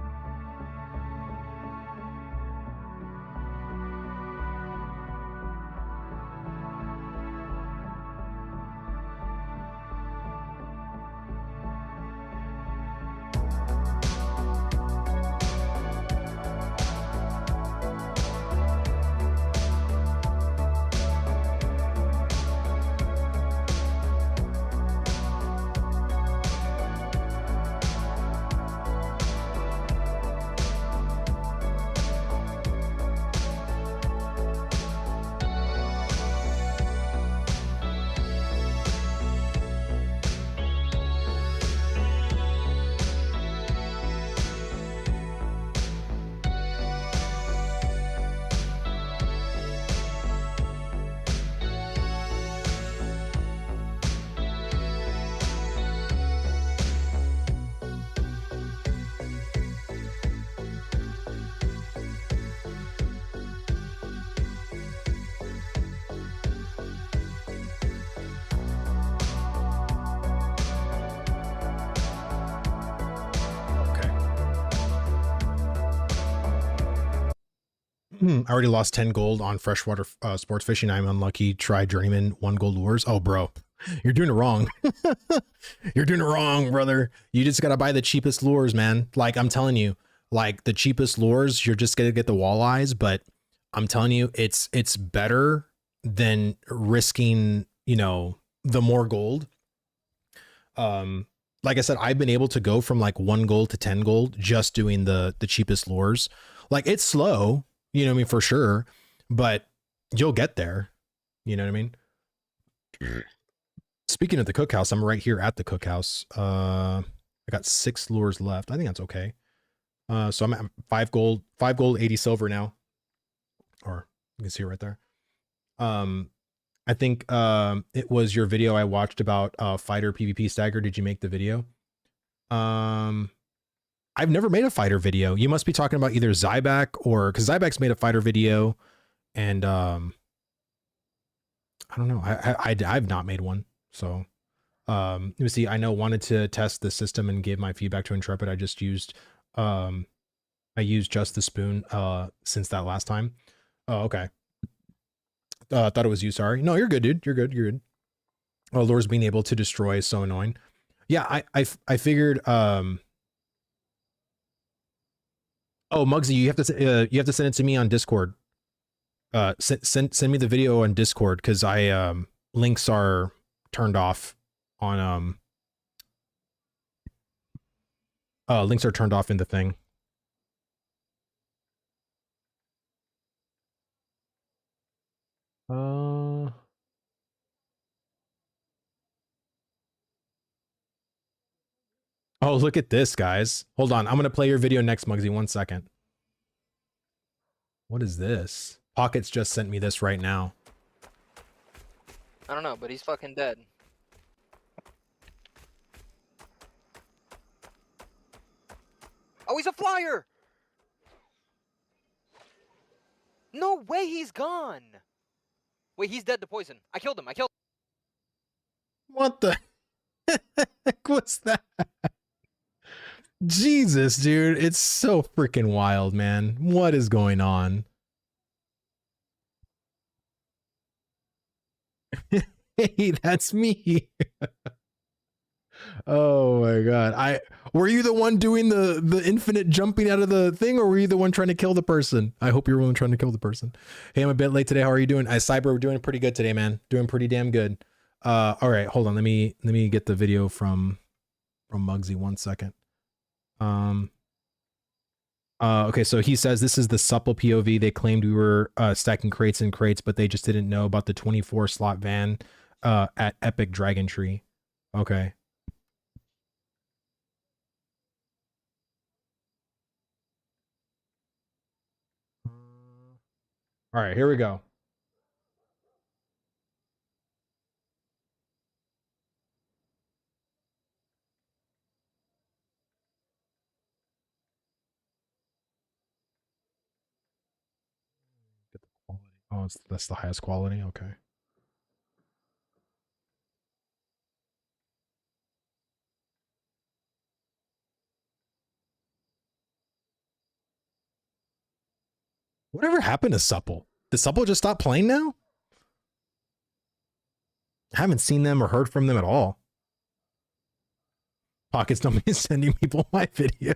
I already lost 10 gold on freshwater sports fishing. I'm unlucky. Try journeyman 1 gold lures. Oh, bro, you're doing it wrong. You're doing it wrong, brother. You just got to buy the cheapest lures, man. Like, I'm telling you, like the cheapest lures, you're just going to get the walleyes. But I'm telling you, it's better than risking, you know, the more gold. Like I said, I've been able to go from like 1 gold to 10 gold just doing the cheapest lures. Like, it's slow, you know what I mean, for sure, but you'll get there. You know what I mean? Speaking of the cookhouse, I'm right here at the cookhouse. I got 6 lures left. I think that's okay. So I'm at 5 gold, 80 silver now. Or you can see it right there. I think it was your video I watched about fighter PvP stagger. Did you make the video? I've never made a fighter video. You must be talking about either Zyback or, because Zyback's made a fighter video, and I don't know. I've not made one. So let me see. I know wanted to test the system and give my feedback to Intrepid. I just used I used just the spoon since that last time. Oh, okay. Thought it was you. Sorry. No, you're good, dude. You're good. You're good. Oh, Lore's being able to destroy is so annoying. Yeah, I figured. Oh, Muggsy, you have to send it to me on Discord. Send me the video on Discord, because I links are turned off on links are turned off in the thing. Oh, look at this, guys. Hold on. I'm going to play your video next, Muggsy. 1 second. What is this? Pockets just sent me this right now. I don't know, but he's fucking dead. Oh, he's a flyer! No way, he's gone! Wait, he's dead to poison. I killed him. What the heck was that? Jesus, dude. It's so freaking wild, man. What is going on? Hey, that's me. Oh my god. Were you the one doing the infinite jumping out of the thing, or were you the one trying to kill the person? I hope you're the one trying to kill the person. Hey, I'm a bit late today. How are you doing? Cyber, we're doing pretty good today, man. Doing pretty damn good. All right, hold on. Let me get the video from Muggsy. 1 second. Okay, so he says this is the supple POV. They claimed we were stacking crates and crates, but they just didn't know about the 24 slot van at Epic Dragon Tree. Okay. All right, here we go. Get the quality. Oh, that's the highest quality. Okay. Whatever happened to Supple? Did Supple just stop playing now? I haven't seen them or heard from them at all. Pockets nobody's sending people my video.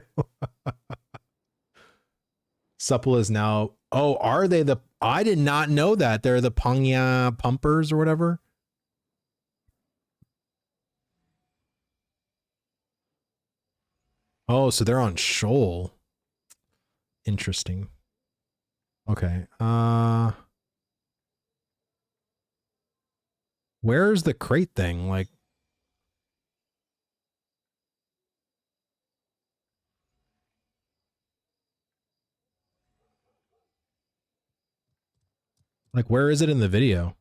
Supple is now. Oh, are they the? I did not know that. They're the Pangya Pumpers or whatever. Oh, so they're on Shoal. Interesting. Okay. Where's the crate thing? Like, where is it in the video?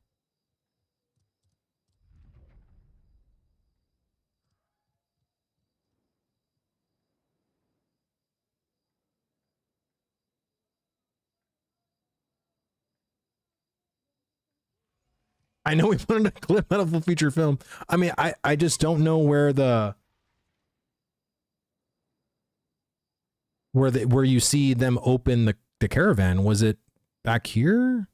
I know we put in a clip out of a feature film. I mean, I just don't know where where you see them open the caravan. Was it back here?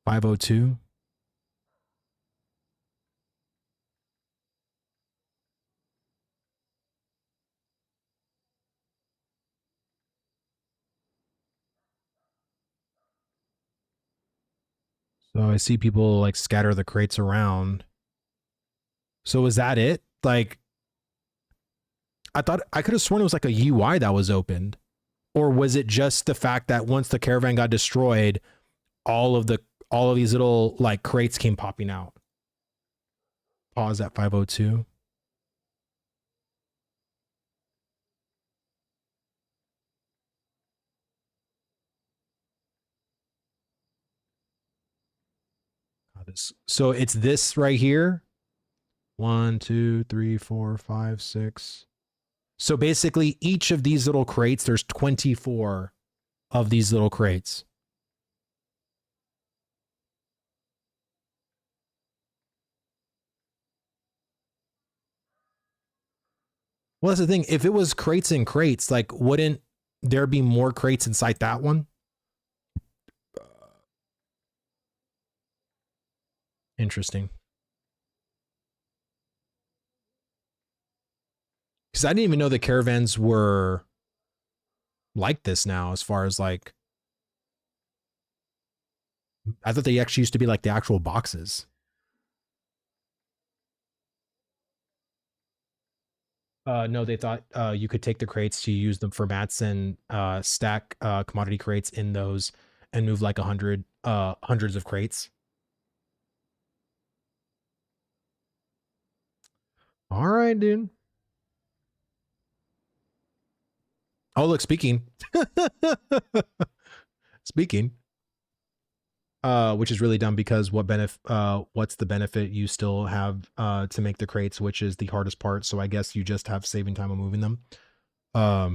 $502. So I see people like scatter the crates around. So is that it? Like, I thought I could have sworn it was like a UI that was opened. Or was it just the fact that once the caravan got destroyed, all of these little like crates came popping out? Pause at 502. So it's this right here. 1, 2, 3, 4, 5, 6. So basically each of these little crates, there's 24 of these little crates. Well, that's the thing. If it was crates and crates, like, wouldn't there be more crates inside that one? Interesting. Because I didn't even know the caravans were like this now, as far as like, I thought they actually used to be like the actual boxes. No, they thought you could take the crates to use them for mats and stack commodity crates in those and move like hundreds of crates. All right, dude. Oh, look, speaking. Speaking. Which is really dumb because what's the benefit? You still have to make the crates, which is the hardest part. So I guess you just have saving time on moving them. I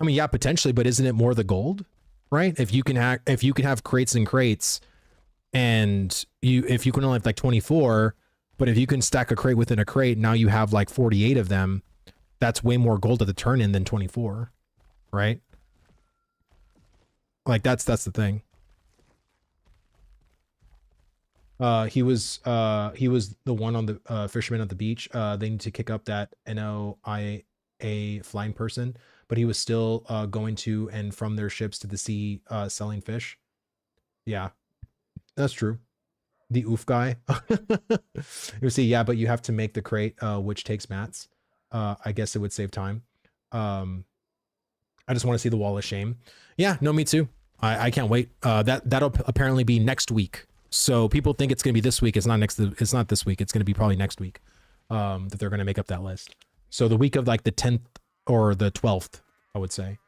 mean, yeah, potentially, but isn't it more the gold, right? If you can have crates and crates, and if you can only have like 24, but if you can stack a crate within a crate, now you have like 48 of them. That's way more gold at the turn in than 24, right? Like that's the thing. He was the one on the fisherman at the beach. They need to kick up that NOIA flying person, but he was still going to and from their ships to the sea selling fish. Yeah, that's true. The oof guy. You see, yeah, but you have to make the crate, which takes mats. I guess it would save time. I just want to see the wall of shame. Yeah, no, me too. I can't wait. That'll apparently be next week. So people think it's gonna be this week. It's not it's not this week. It's gonna be probably next week. That they're gonna make up that list. So the week of like the 10th or the 12th, I would say.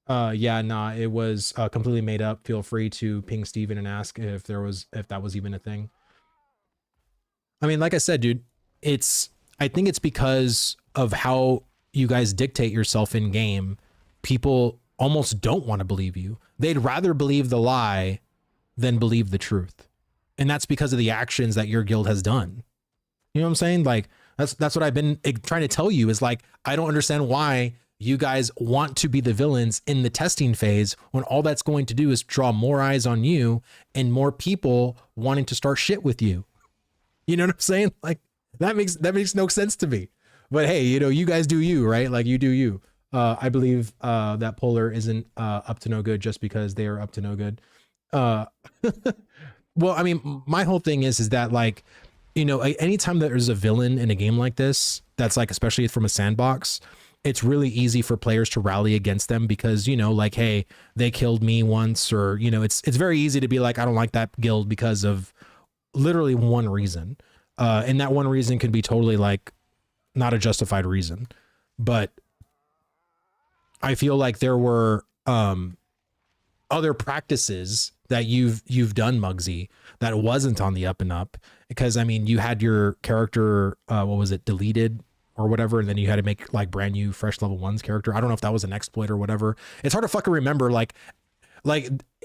Yeah, nah, it was completely made up. Feel free to ping Steven and ask if that was even a thing. I mean, like I said, dude, I think it's because of how you guys dictate yourself in game. People almost don't want to believe you. They'd rather believe the lie than believe the truth. And that's because of the actions that your guild has done. You know what I'm saying? Like that's what I've been trying to tell you is like, I don't understand why you guys want to be the villains in the testing phase when all that's going to do is draw more eyes on you and more people wanting to start shit with you. You know what I'm saying? Like that makes no sense to me. But hey, you know, you guys do you, right? Like you do you. I believe that Polar isn't up to no good just because they are up to no good. Well, I mean, my whole thing is that like, you know, anytime there's a villain in a game like this, that's like, especially from a sandbox, it's really easy for players to rally against them because, you know, like, hey, they killed me once, or, you know, it's very easy to be like, I don't like that guild because of literally one reason. And that one reason can be totally like not a justified reason, but I feel like there were other practices that you've done, Muggsy, that wasn't on the up and up. Because I mean, you had your character, what was it, deleted or whatever, and then you had to make like brand new fresh level 1's character. I don't know if that was an exploit or whatever. It's hard to fucking remember. Like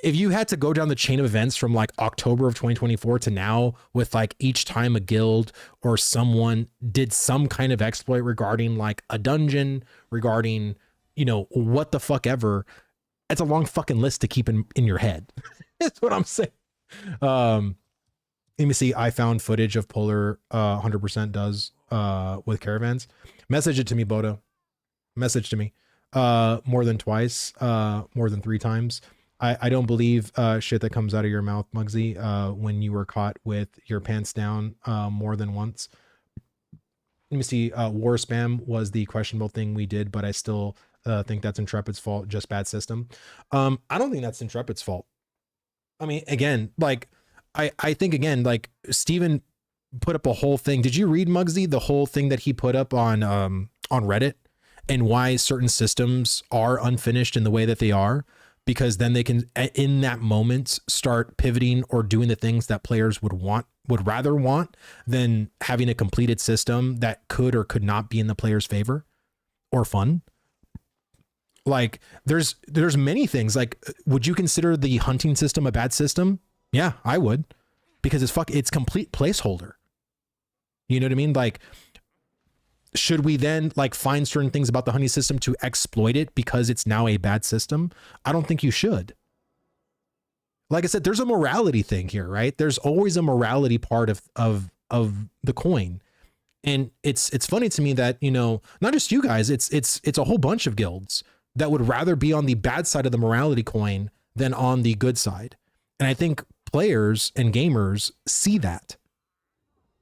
if you had to go down the chain of events from like October of 2024 to now, with like each time a guild or someone did some kind of exploit regarding like a dungeon, regarding, you know, what the fuck ever, it's a long fucking list to keep in your head. That's what I'm saying. Let me see. I found footage of Polar 100% does with caravans. Message it to me, Boda. Message to me. More than twice, more than 3 times. I don't believe shit that comes out of your mouth, Muggsy, when you were caught with your pants down more than once. Let me see. War spam was the questionable thing we did, but I still think that's Intrepid's fault, just bad system. I don't think that's Intrepid's fault. I mean, again, like, I think, again, like, Steven put up a whole thing. Did you read, Muggsy, the whole thing that he put up on Reddit, and why certain systems are unfinished in the way that they are? Because then they can, in that moment, start pivoting or doing the things that players would rather want than having a completed system that could or could not be in the player's favor or fun. Like there's many things. Like, would you consider the hunting system a bad system? Yeah, I would, because it's complete placeholder. You know what I mean? Like, should we then like find certain things about the hunting system to exploit it because it's now a bad system? I don't think you should. Like I said, there's a morality thing here, right? There's always a morality part of the coin. And it's funny to me that, you know, not just you guys, it's a whole bunch of guilds that would rather be on the bad side of the morality coin than on the good side. And I think players and gamers see that.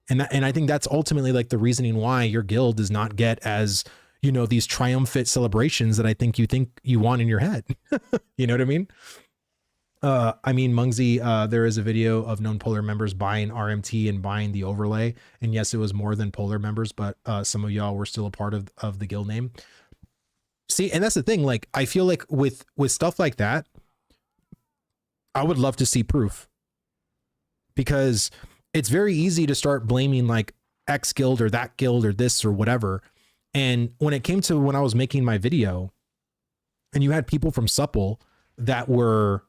And I think that's ultimately like the reasoning why your guild does not get as, you know, these triumphant celebrations that I think you want in your head. You know what I mean? I mean, Mungsy, there is a video of known Polar members buying RMT and buying the overlay. And yes, it was more than Polar members, but some of y'all were still a part of the guild name. See, and that's the thing. Like, I feel like with stuff like that, I would love to see proof, because it's very easy to start blaming like X guild or that guild or this or whatever. And when it came to when I was making my video and you had people from Supple that were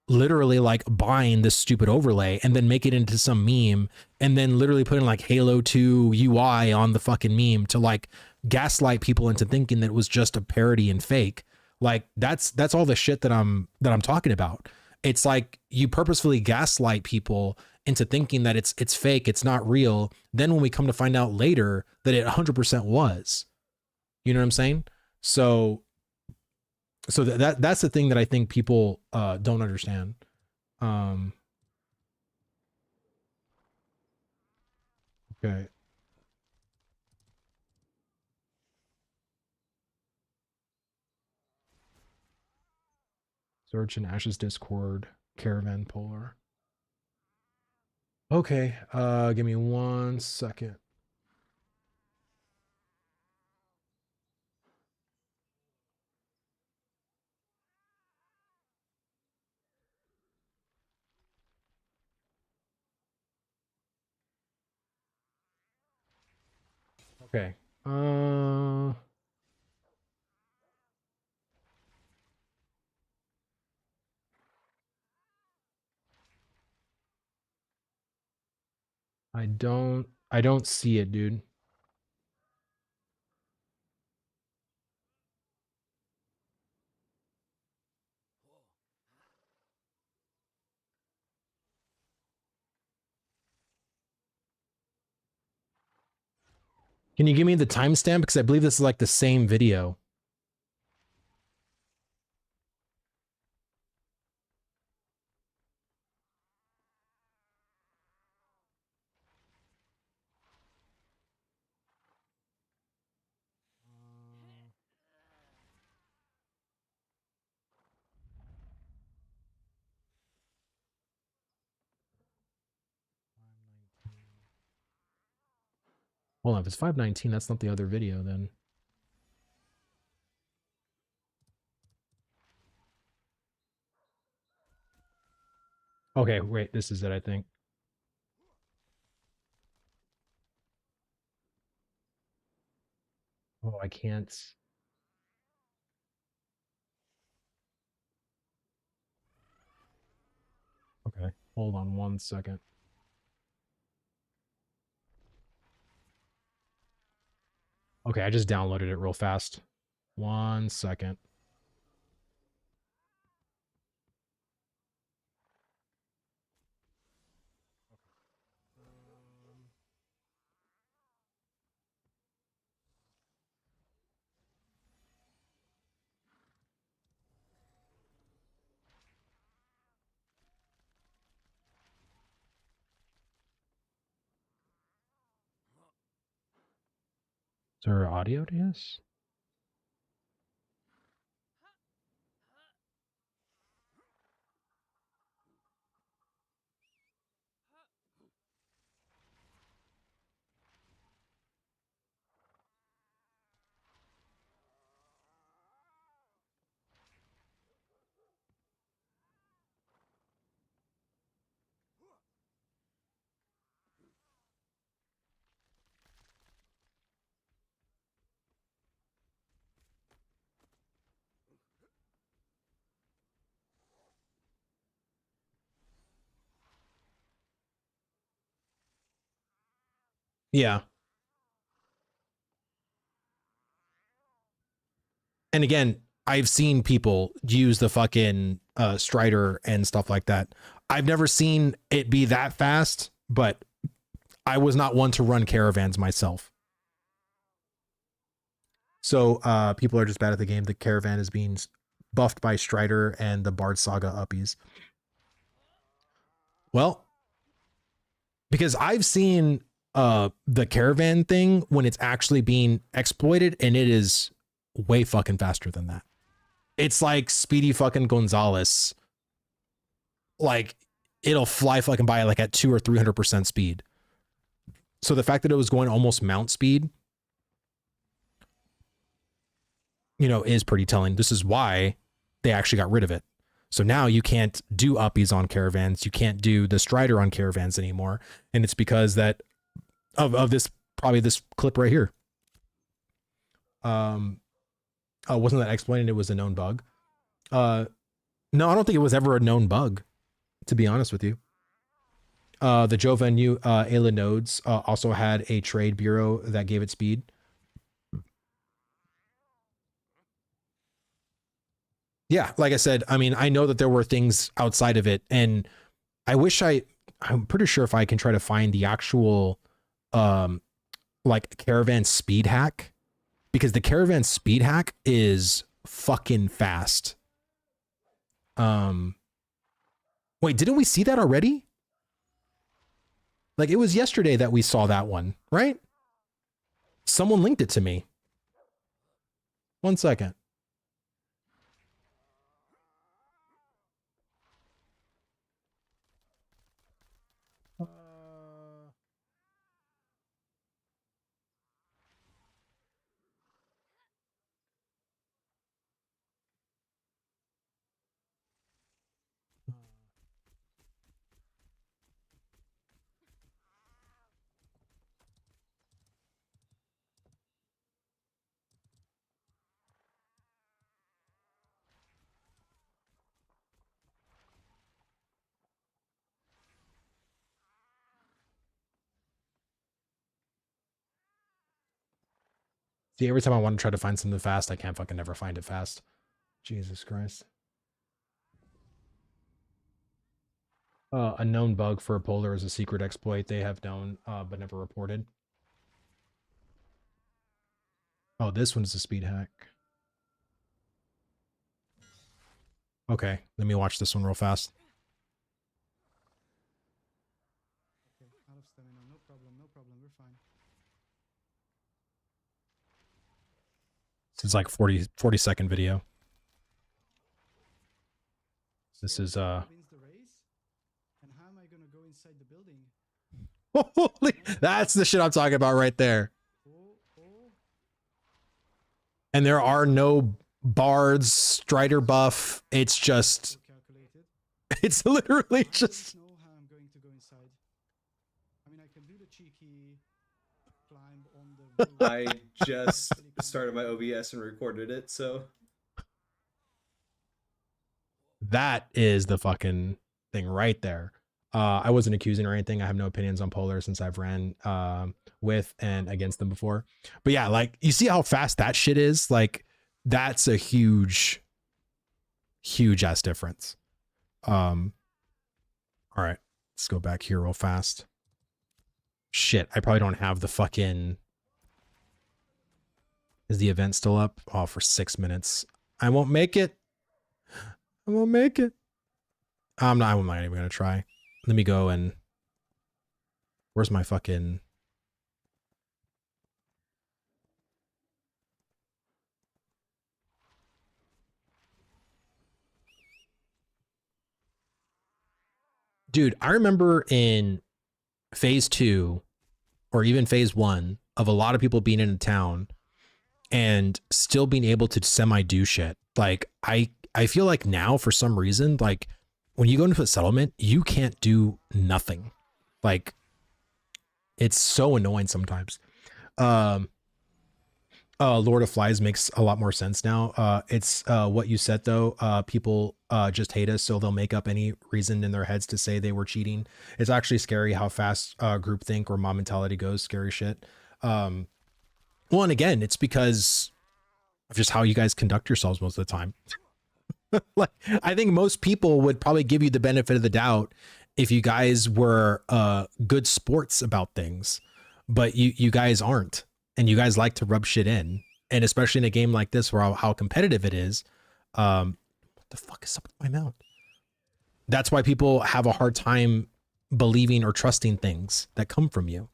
literally like buying this stupid overlay and then make it into some meme and then literally putting like Halo 2 UI on the fucking meme to like gaslight people into thinking that it was just a parody and fake. Like that's all the shit that I'm talking about. It's like you purposefully gaslight people into thinking that it's fake, it's not real. Then when we come to find out later that it 100% was, you know what I'm saying? So that's the thing that I think people don't understand. Okay. Search in Ash's Discord, Caravan Polar. Okay, give me 1 second. Okay. I don't see it, dude. Can you give me the timestamp? Because I believe this is like the same video. Hold on, if it's 519, that's not the other video then. Okay, wait, this is it, I think. Oh, I can't. Okay, hold on 1 second. Okay, I just downloaded it real fast. 1 second. Is there audio to this? Yeah. And again, I've seen people use the fucking Strider and stuff like that. I've never seen it be that fast, but I was not one to run caravans myself. So people are just bad at the game. The caravan is being buffed by Strider and the Bard Saga uppies. Well, because I've seen the caravan thing when it's actually being exploited, and it is way fucking faster than that. It's like Speedy fucking Gonzalez. Like it'll fly fucking by like at 200 or 300% speed. So the fact that it was going almost mount speed, you know, is pretty telling. This is why they actually got rid of it. So now you can't do uppies on caravans. You can't do the strider on caravans anymore. And it's because that of this, probably this clip right here. Wasn't that exploited? It was a known bug. No, I don't think it was ever a known bug, to be honest with you. The Joe Venue Ayla nodes also had a trade bureau that gave it speed. Yeah, like I said, I mean, I know that there were things outside of it, and I wish I'm pretty sure if I can try to find the actual like caravan speed hack, because the caravan speed hack is fucking fast. Wait, didn't we see that already? Like it was yesterday that we saw that one, right? Someone linked it to me. 1 second. See, every time I want to try to find something fast, I can't fucking never find it fast. Jesus Christ. A known bug for a polar is a secret exploit they have known, but never reported. Oh, this one's a speed hack. Okay, let me watch this one real fast. Okay, out of stamina, no problem, we're fine. This is like 40-second video. This is Wins the race? And how am I gonna go inside the building? holy, that's the shit I'm talking about right there. And there are no bards, strider buff. It's just, it's literally just. I don't know how I'm going to go inside. I mean, I can do the cheeky climb on the. I just started my OBS and recorded it, so. That is the fucking thing right there. I wasn't accusing or anything. I have no opinions on polar since I've ran with and against them before. But yeah, like you see how fast that shit is? Like that's a huge ass difference. All right, let's go back here real fast. Shit, I probably don't have the fucking. Is the event still up? Oh, for 6 minutes. I won't make it. I won't make it. I'm not even gonna try. Let me go and. Where's my fucking. Dude, I remember in phase 2 or even phase 1 of a lot of people being in a town and still being able to semi do shit. Like I feel like now for some reason, like when you go into a settlement, you can't do nothing. Like it's so annoying sometimes. Lord of Flies makes a lot more sense now. It's what you said though. People just hate us, so they'll make up any reason in their heads to say they were cheating. It's actually scary how fast groupthink or mob mentality goes. Scary shit. Well, and again, it's because of just how you guys conduct yourselves most of the time. Like, I think most people would probably give you the benefit of the doubt if you guys were good sports about things, but you guys aren't, and you guys like to rub shit in, and especially in a game like this where how competitive it is. What the fuck is up with my mount? That's why people have a hard time believing or trusting things that come from you.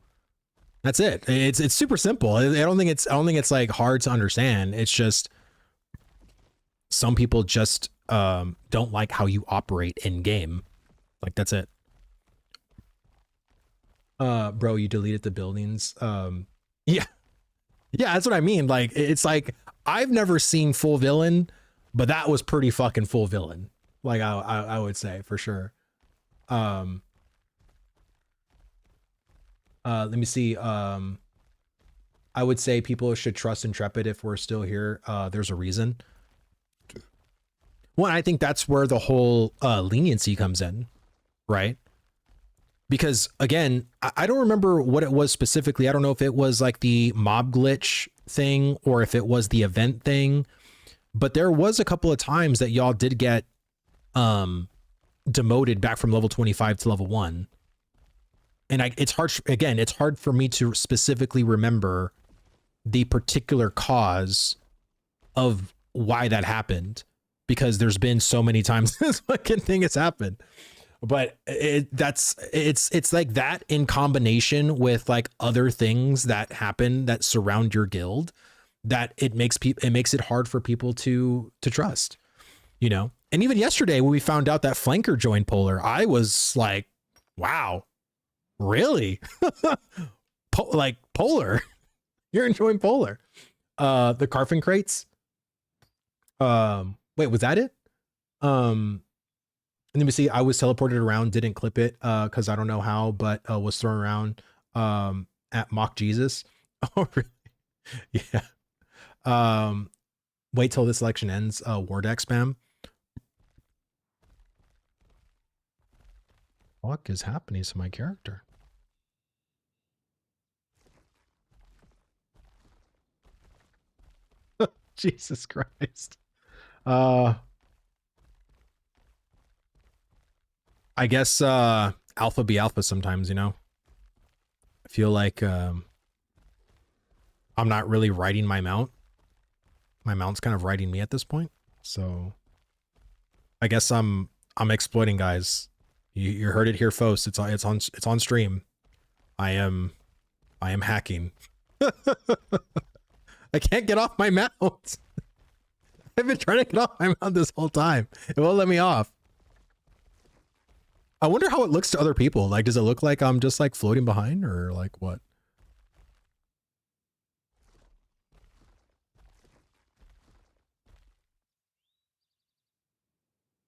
That's it. It's super simple. I don't think it's like hard to understand. It's just some people just don't like how you operate in game. Like that's it. Bro, you deleted the buildings. Yeah. Yeah, that's what I mean. Like it's like I've never seen full villain, but that was pretty fucking full villain. Like I would say for sure. Let me see. I would say people should trust Intrepid if we're still here. There's a reason. Well, I think that's where the whole leniency comes in, right? Because again, I don't remember what it was specifically. I don't know if it was like the mob glitch thing or if it was the event thing, but there was a couple of times that y'all did get demoted back from level 25 to level 1. And it's hard for me to specifically remember the particular cause of why that happened, because there's been so many times this fucking thing has happened. But it's like that in combination with like other things that happen that surround your guild, that it makes it hard for people to trust, you know. And even yesterday when we found out that Flanker joined Polar, I was like, wow, really? Like Polar, you're enjoying Polar. The Carfin crates. Wait, was that it? Let me see. I was teleported around, didn't clip it because I don't know how, but was thrown around at Mock Jesus. Oh, really? Yeah. Wait till this election ends. War deck spam. What is happening to my character? Jesus Christ. I guess alpha be alpha sometimes, you know. I feel like I'm not really riding my mount. My mount's kind of riding me at this point. So I guess I'm exploiting, guys. You heard it here first. It's on stream. I am hacking. I can't get off my mount. I've been trying to get off my mount this whole time. It won't let me off. I wonder how it looks to other people. Like, does it look like I'm just like floating behind, or like what?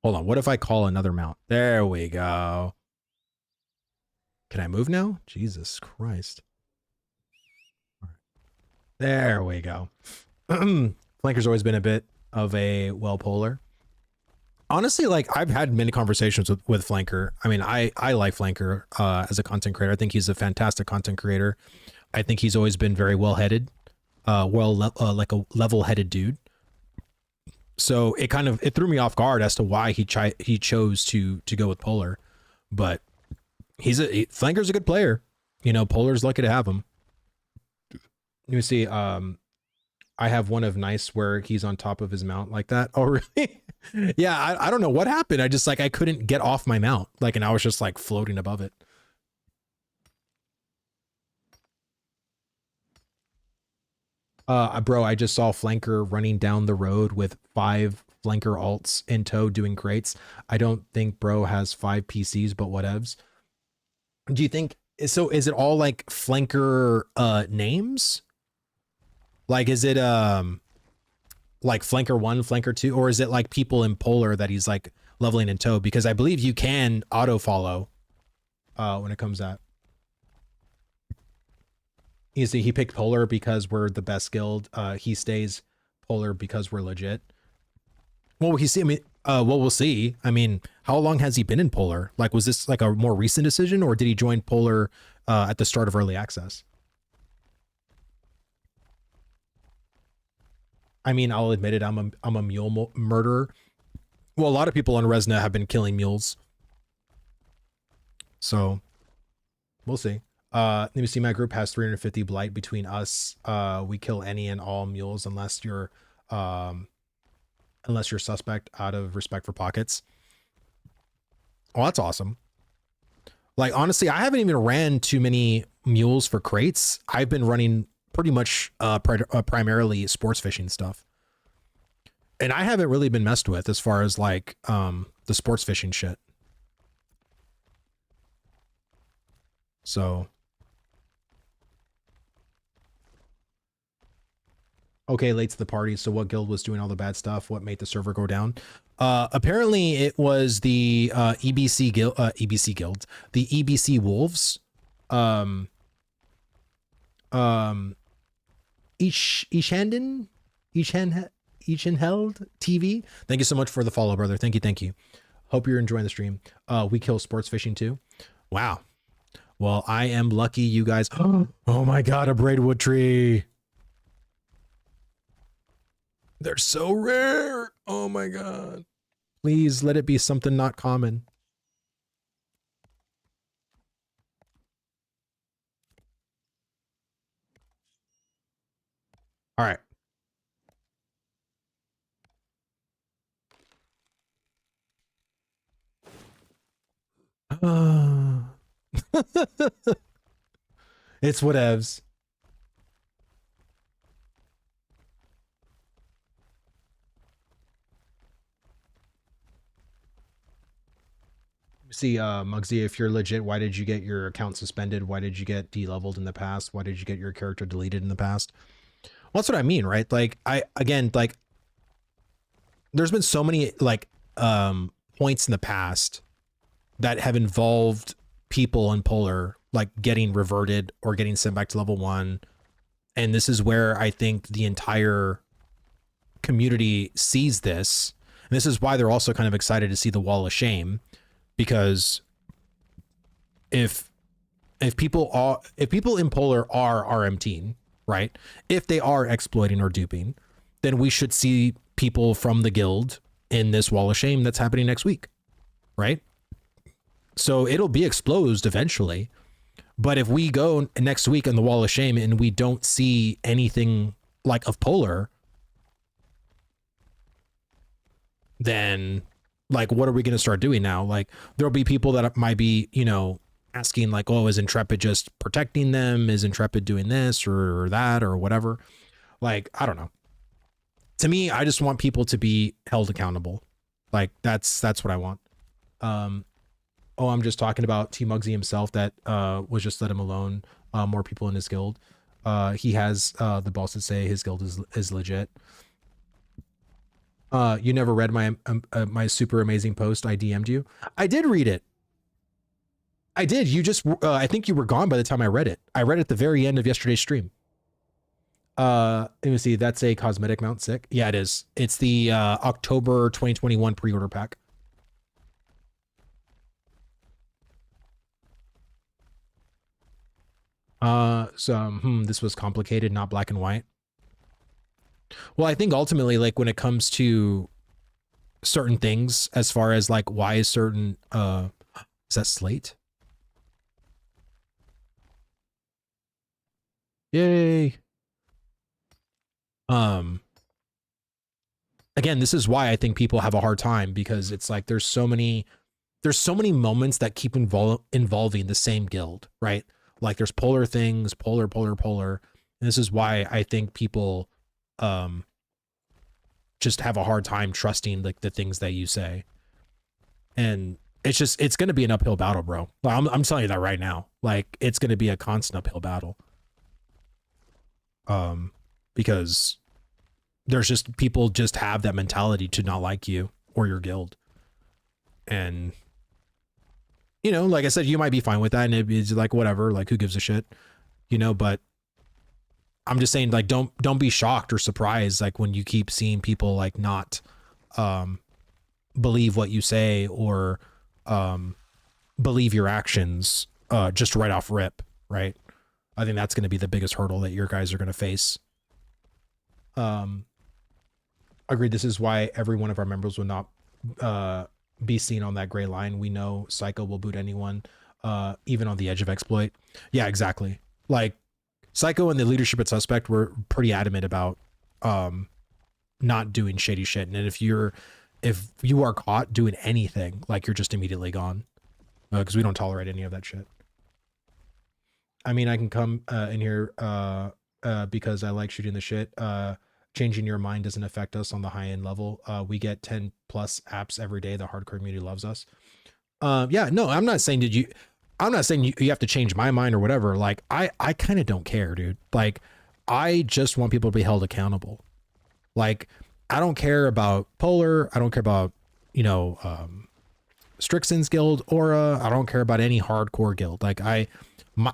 Hold on. What if I call another mount? There we go. Can I move now? Jesus Christ. There we go. Flanker's always been a bit of a polar. Honestly, like I've had many conversations with Flanker. I mean, I like Flanker as a content creator. I think he's a fantastic content creator. I think he's always been very well-headed, like a level-headed dude. So it threw me off guard as to why he chose to go with Polar. But Flanker's a good player. You know, Polar's lucky to have him. Let me see. I have one of Nice where he's on top of his mount like that. Oh, really? Yeah, I don't know what happened. I just like I couldn't get off my mount, like, and I was just like floating above it. Bro, I just saw Flanker running down the road with 5 Flanker alts in tow doing crates. I don't think bro has 5 PCs, but whatevs. Do you think so? Is it all like Flanker names? Like, is it like Flanker 1, Flanker 2, or is it like people in Polar that he's like leveling in tow? Because I believe you can auto follow when it comes out. You see, he picked Polar because we're the best guild. He stays Polar because we're legit. Well, we'll see. I mean, how long has he been in Polar? Like, was this like a more recent decision, or did he join Polar at the start of early access? I mean, I'll admit it. I'm a mule murderer. Well, a lot of people on Resna have been killing mules, so we'll see. Let me see. My group has 350 blight between us. We kill any and all mules unless you're suspect out of respect for pockets. Oh, that's awesome. Like, honestly, I haven't even ran too many mules for crates, I've been running pretty much primarily sports fishing stuff. And I haven't really been messed with as far as like the sports fishing shit. So okay, late to the party. So what guild was doing all the bad stuff? What made the server go down? Apparently it was the EBC guild, the EBC Wolves. Eachenheld TV. Thank you so much for the follow, brother. Thank you, thank you. Hope you're enjoying the stream. We kill sports fishing too. Wow. Well, I am lucky you guys. Oh my god, a braidwood tree. They're so rare. Oh my god. Please let it be something not common. All right. It's whatevs. See, Muggsy, if you're legit, why did you get your account suspended? Why did you get de-leveled in the past? Why did you get your character deleted in the past? Well, that's what I mean, right? Like, like, there's been so many, like, points in the past that have involved people in Polar, like, getting reverted or getting sent back to level 1. And this is where I think the entire community sees this. And this is why they're also kind of excited to see the Wall of Shame. Because if people in Polar are RMTing, right? If they are exploiting or duping, then we should see people from the guild in this Wall of Shame that's happening next week, right? So it'll be exposed eventually. But if we go next week on the Wall of Shame and we don't see anything like of Polar, then like, what are we going to start doing now? Like, there'll be people that might be, you know, asking like, oh, is Intrepid just protecting them? Is Intrepid doing this or that or whatever? Like, I don't know. To me, I just want people to be held accountable. Like, that's what I want. Oh, I'm just talking about T Muggsy himself that was just let him alone. More people in his guild. He has the balls to say his guild is legit. You never read my my super amazing post. I DM'd you. I did read it. I did. You just, I think you were gone by the time I read it. I read it at the very end of yesterday's stream. Let me see. That's a cosmetic mount. Sick. Yeah, it is. It's the October 2021 pre-order pack. This was complicated, not black and white. Well, I think ultimately, like, when it comes to certain things, as far as like why is certain is that Slate? Yay. Again, this is why I think people have a hard time, because it's like there's so many moments that keep involving the same guild, right? Like there's Polar things, Polar. And this is why I think people just have a hard time trusting like the things that you say. And it's going to be an uphill battle, bro. I'm telling you that right now. Like, it's going to be a constant uphill battle. Because there's just people just have that mentality to not like you or your guild. And, you know, like I said, you might be fine with that, and it's like, whatever, like, who gives a shit, you know? But I'm just saying, like, don't be shocked or surprised, like, when you keep seeing people like not believe what you say or believe your actions just right off rip, right? I think that's going to be the biggest hurdle that your guys are going to face. Agreed. This is why every one of our members will not be seen on that gray line. We know Psycho will boot anyone, even on the edge of exploit. Yeah, exactly. Like, Psycho and the leadership at Suspect were pretty adamant about not doing shady shit. And if you are caught doing anything, like, you're just immediately gone, because we don't tolerate any of that shit. I mean, I can come in here because I like shooting the shit. Changing your mind doesn't affect us on the high end level. We get 10 plus apps every day. The hardcore community loves us. Yeah, no, I'm not saying you have to change my mind or whatever. Like, I kind of don't care, dude. Like, I just want people to be held accountable. Like, I don't care about Polar. I don't care about, you know, Strixon's guild, Aura. I don't care about any hardcore guild. Like,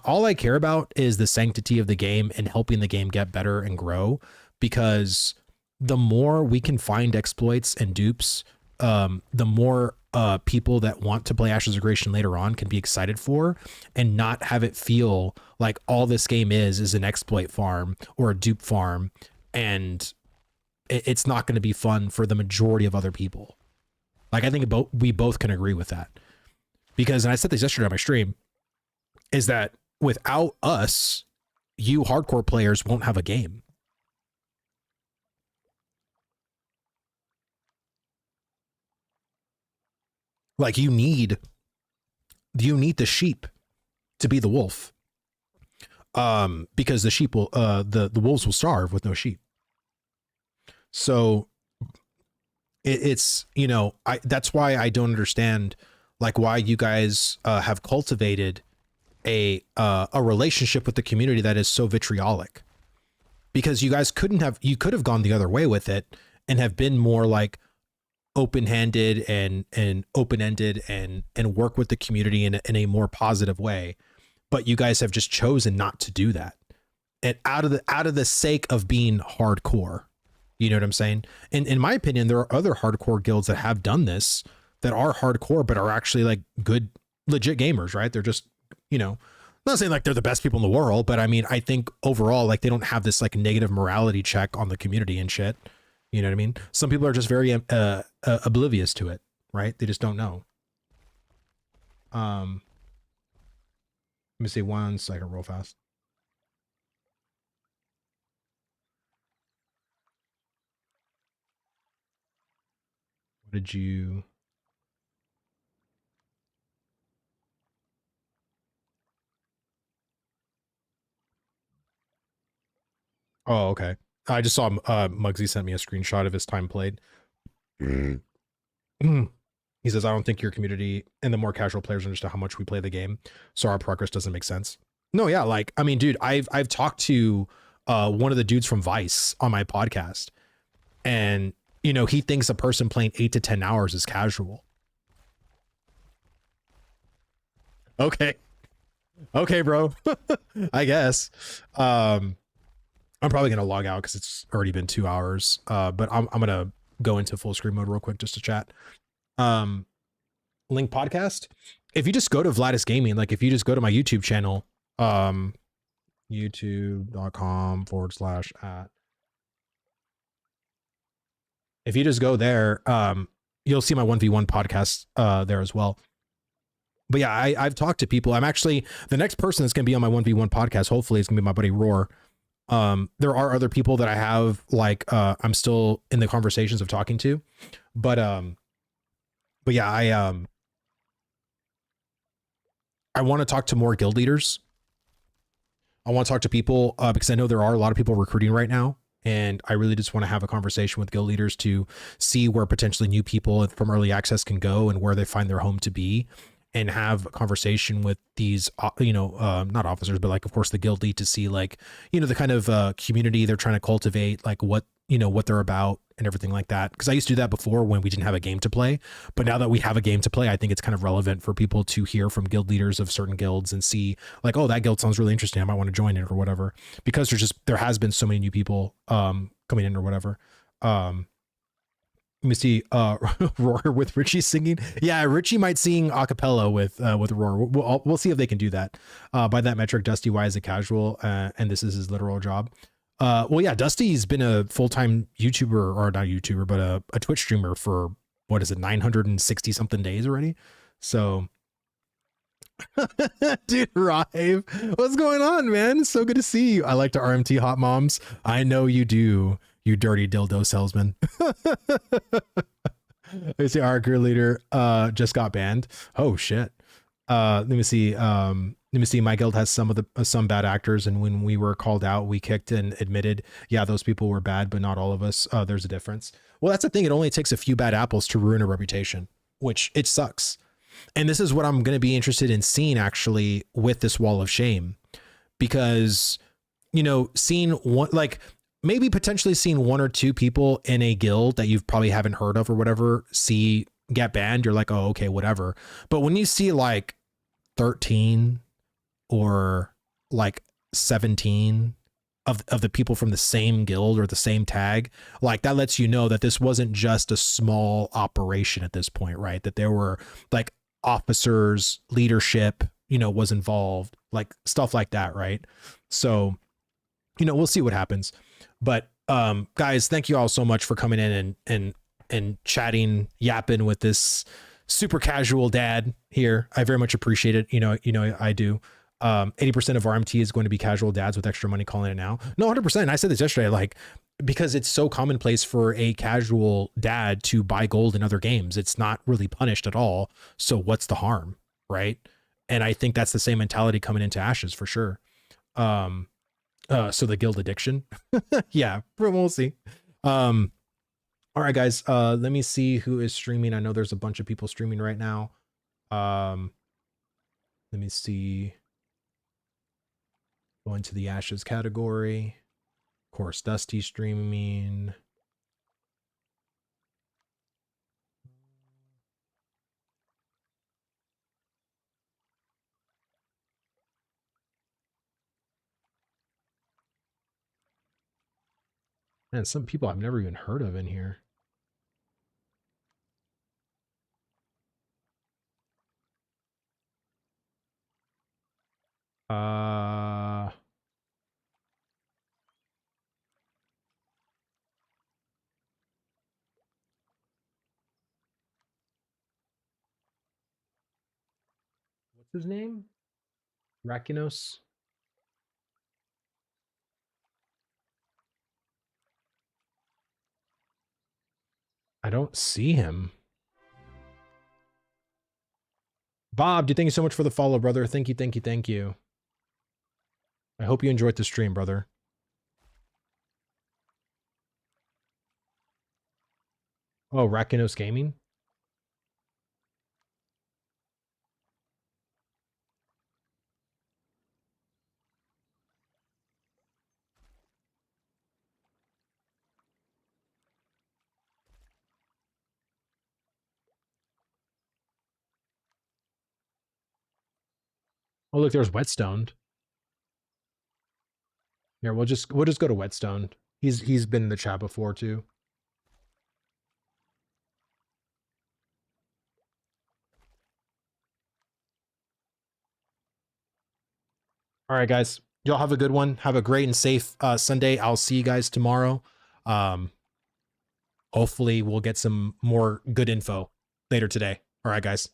all I care about is the sanctity of the game and helping the game get better and grow, because the more we can find exploits and dupes, the more people that want to play Ashes of Creation later on can be excited for, and not have it feel like all this game is an exploit farm or a dupe farm, and it's not going to be fun for the majority of other people. Like, I think we both can agree with that, because, and I said this yesterday on my stream, is that without us, you hardcore players won't have a game. Like, you need the sheep to be the wolf, because the sheep will the wolves will starve with no sheep. So it's, you know, that's why I don't understand, like, why you guys have cultivated a relationship with the community that is so vitriolic, because you guys could have gone the other way with it and have been more like open-handed and open-ended and work with the community in a more positive way. But you guys have just chosen not to do that, and out of the sake of being hardcore. You know what I'm saying? And in my opinion, there are other hardcore guilds that have done this, that are hardcore, but are actually like good, legit gamers, right? They're just, you know, I'm not saying like they're the best people in the world, but I mean, I think overall, like, they don't have this like negative morality check on the community and shit. You know what I mean? Some people are just very oblivious to it, right? They just don't know. Let me see 1 second real fast. What did you... Oh, okay. I just saw Muggsy sent me a screenshot of his time played. He says, I don't think your community and the more casual players understand how much we play the game, so our progress doesn't make sense. No, yeah, like, I mean, dude, I've talked to one of the dudes from Vice on my podcast, and, you know, he thinks a person playing 8 to 10 hours is casual. Okay, bro. I guess. I'm probably gonna log out because it's already been 2 hours. But I'm gonna go into full screen mode real quick just to chat. Link podcast. If you just go to Vladis Gaming, like, if you just go to my YouTube channel, youtube.com/@ if you just go there, you'll see my 1v1 podcast there as well. But yeah, I've talked to people. I'm actually, the next person that's gonna be on my 1v1 podcast, hopefully, is gonna be my buddy Roar. There are other people that I have, like, I'm still in the conversations of talking to, but yeah, I want to talk to more guild leaders. I want to talk to people, because I know there are a lot of people recruiting right now, and I really just want to have a conversation with guild leaders to see where potentially new people from early access can go and where they find their home to be, and have a conversation with these, you know, not officers, but like, of course, the guild lead, to see, like, you know, the kind of community they're trying to cultivate, like what, you know, what they're about and everything like that. Because I used to do that before when we didn't have a game to play. But now that we have a game to play, I think it's kind of relevant for people to hear from guild leaders of certain guilds and see, like, oh, that guild sounds really interesting, I might want to join it or whatever. Because there has been so many new people coming in or whatever. Let me see, Roar with Richie singing. Yeah, Richie might sing a cappella with Roar. We'll see if they can do that. By that metric, Dusty, why is it casual? And this is his literal job. Well, yeah, Dusty's been a full-time YouTuber, or not YouTuber, but a Twitch streamer for, what is it, 960 something days already. So, dude, Rive, what's going on, man? It's so good to see you. I like to RMT hot moms. I know you do, you dirty dildo salesman. They say our career leader just got banned. Oh shit. Let me see. Let me see. My guild has some bad actors, and when we were called out, we kicked and admitted, yeah, those people were bad, but not all of us. There's a difference. Well, that's the thing. It only takes a few bad apples to ruin a reputation, which it sucks. And this is what I'm going to be interested in seeing actually with this wall of shame, because, you know, seeing one, like maybe potentially seeing one or two people in a guild that you probably haven't heard of or whatever, get banned. You're like, oh, okay, whatever. But when you see like 13 or like 17 of the people from the same guild or the same tag, like that lets you know that this wasn't just a small operation at this point, right? That there were like officers, leadership, you know, was involved, like stuff like that, right? So, you know, we'll see what happens. But guys, thank you all so much for coming in and chatting, yapping with this super casual dad here. I very much appreciate it. You know, I do. 80% of RMT is going to be casual dads with extra money calling it now. No, 100%. I said this yesterday, like, because it's so commonplace for a casual dad to buy gold in other games. It's not really punished at all. So what's the harm, right? And I think that's the same mentality coming into Ashes for sure. So the guild addiction. Yeah, we'll see. All right, guys, let me see who is streaming. I know there's a bunch of people streaming right now. Let me see. Go into the Ashes category. Of course, Dusty streaming. And some people I've never even heard of in here. What's his name? Rakinos? I don't see him. Bob, thank you so much for the follow, brother. Thank you, thank you, thank you. I hope you enjoyed the stream, brother. Oh, Rakinos Gaming? Oh, look, there's Whetstone. Here, we'll just go to Whetstone. He's been in the chat before too. All right, guys. Y'all have a good one. Have a great and safe Sunday. I'll see you guys tomorrow. Hopefully we'll get some more good info later today. All right, guys.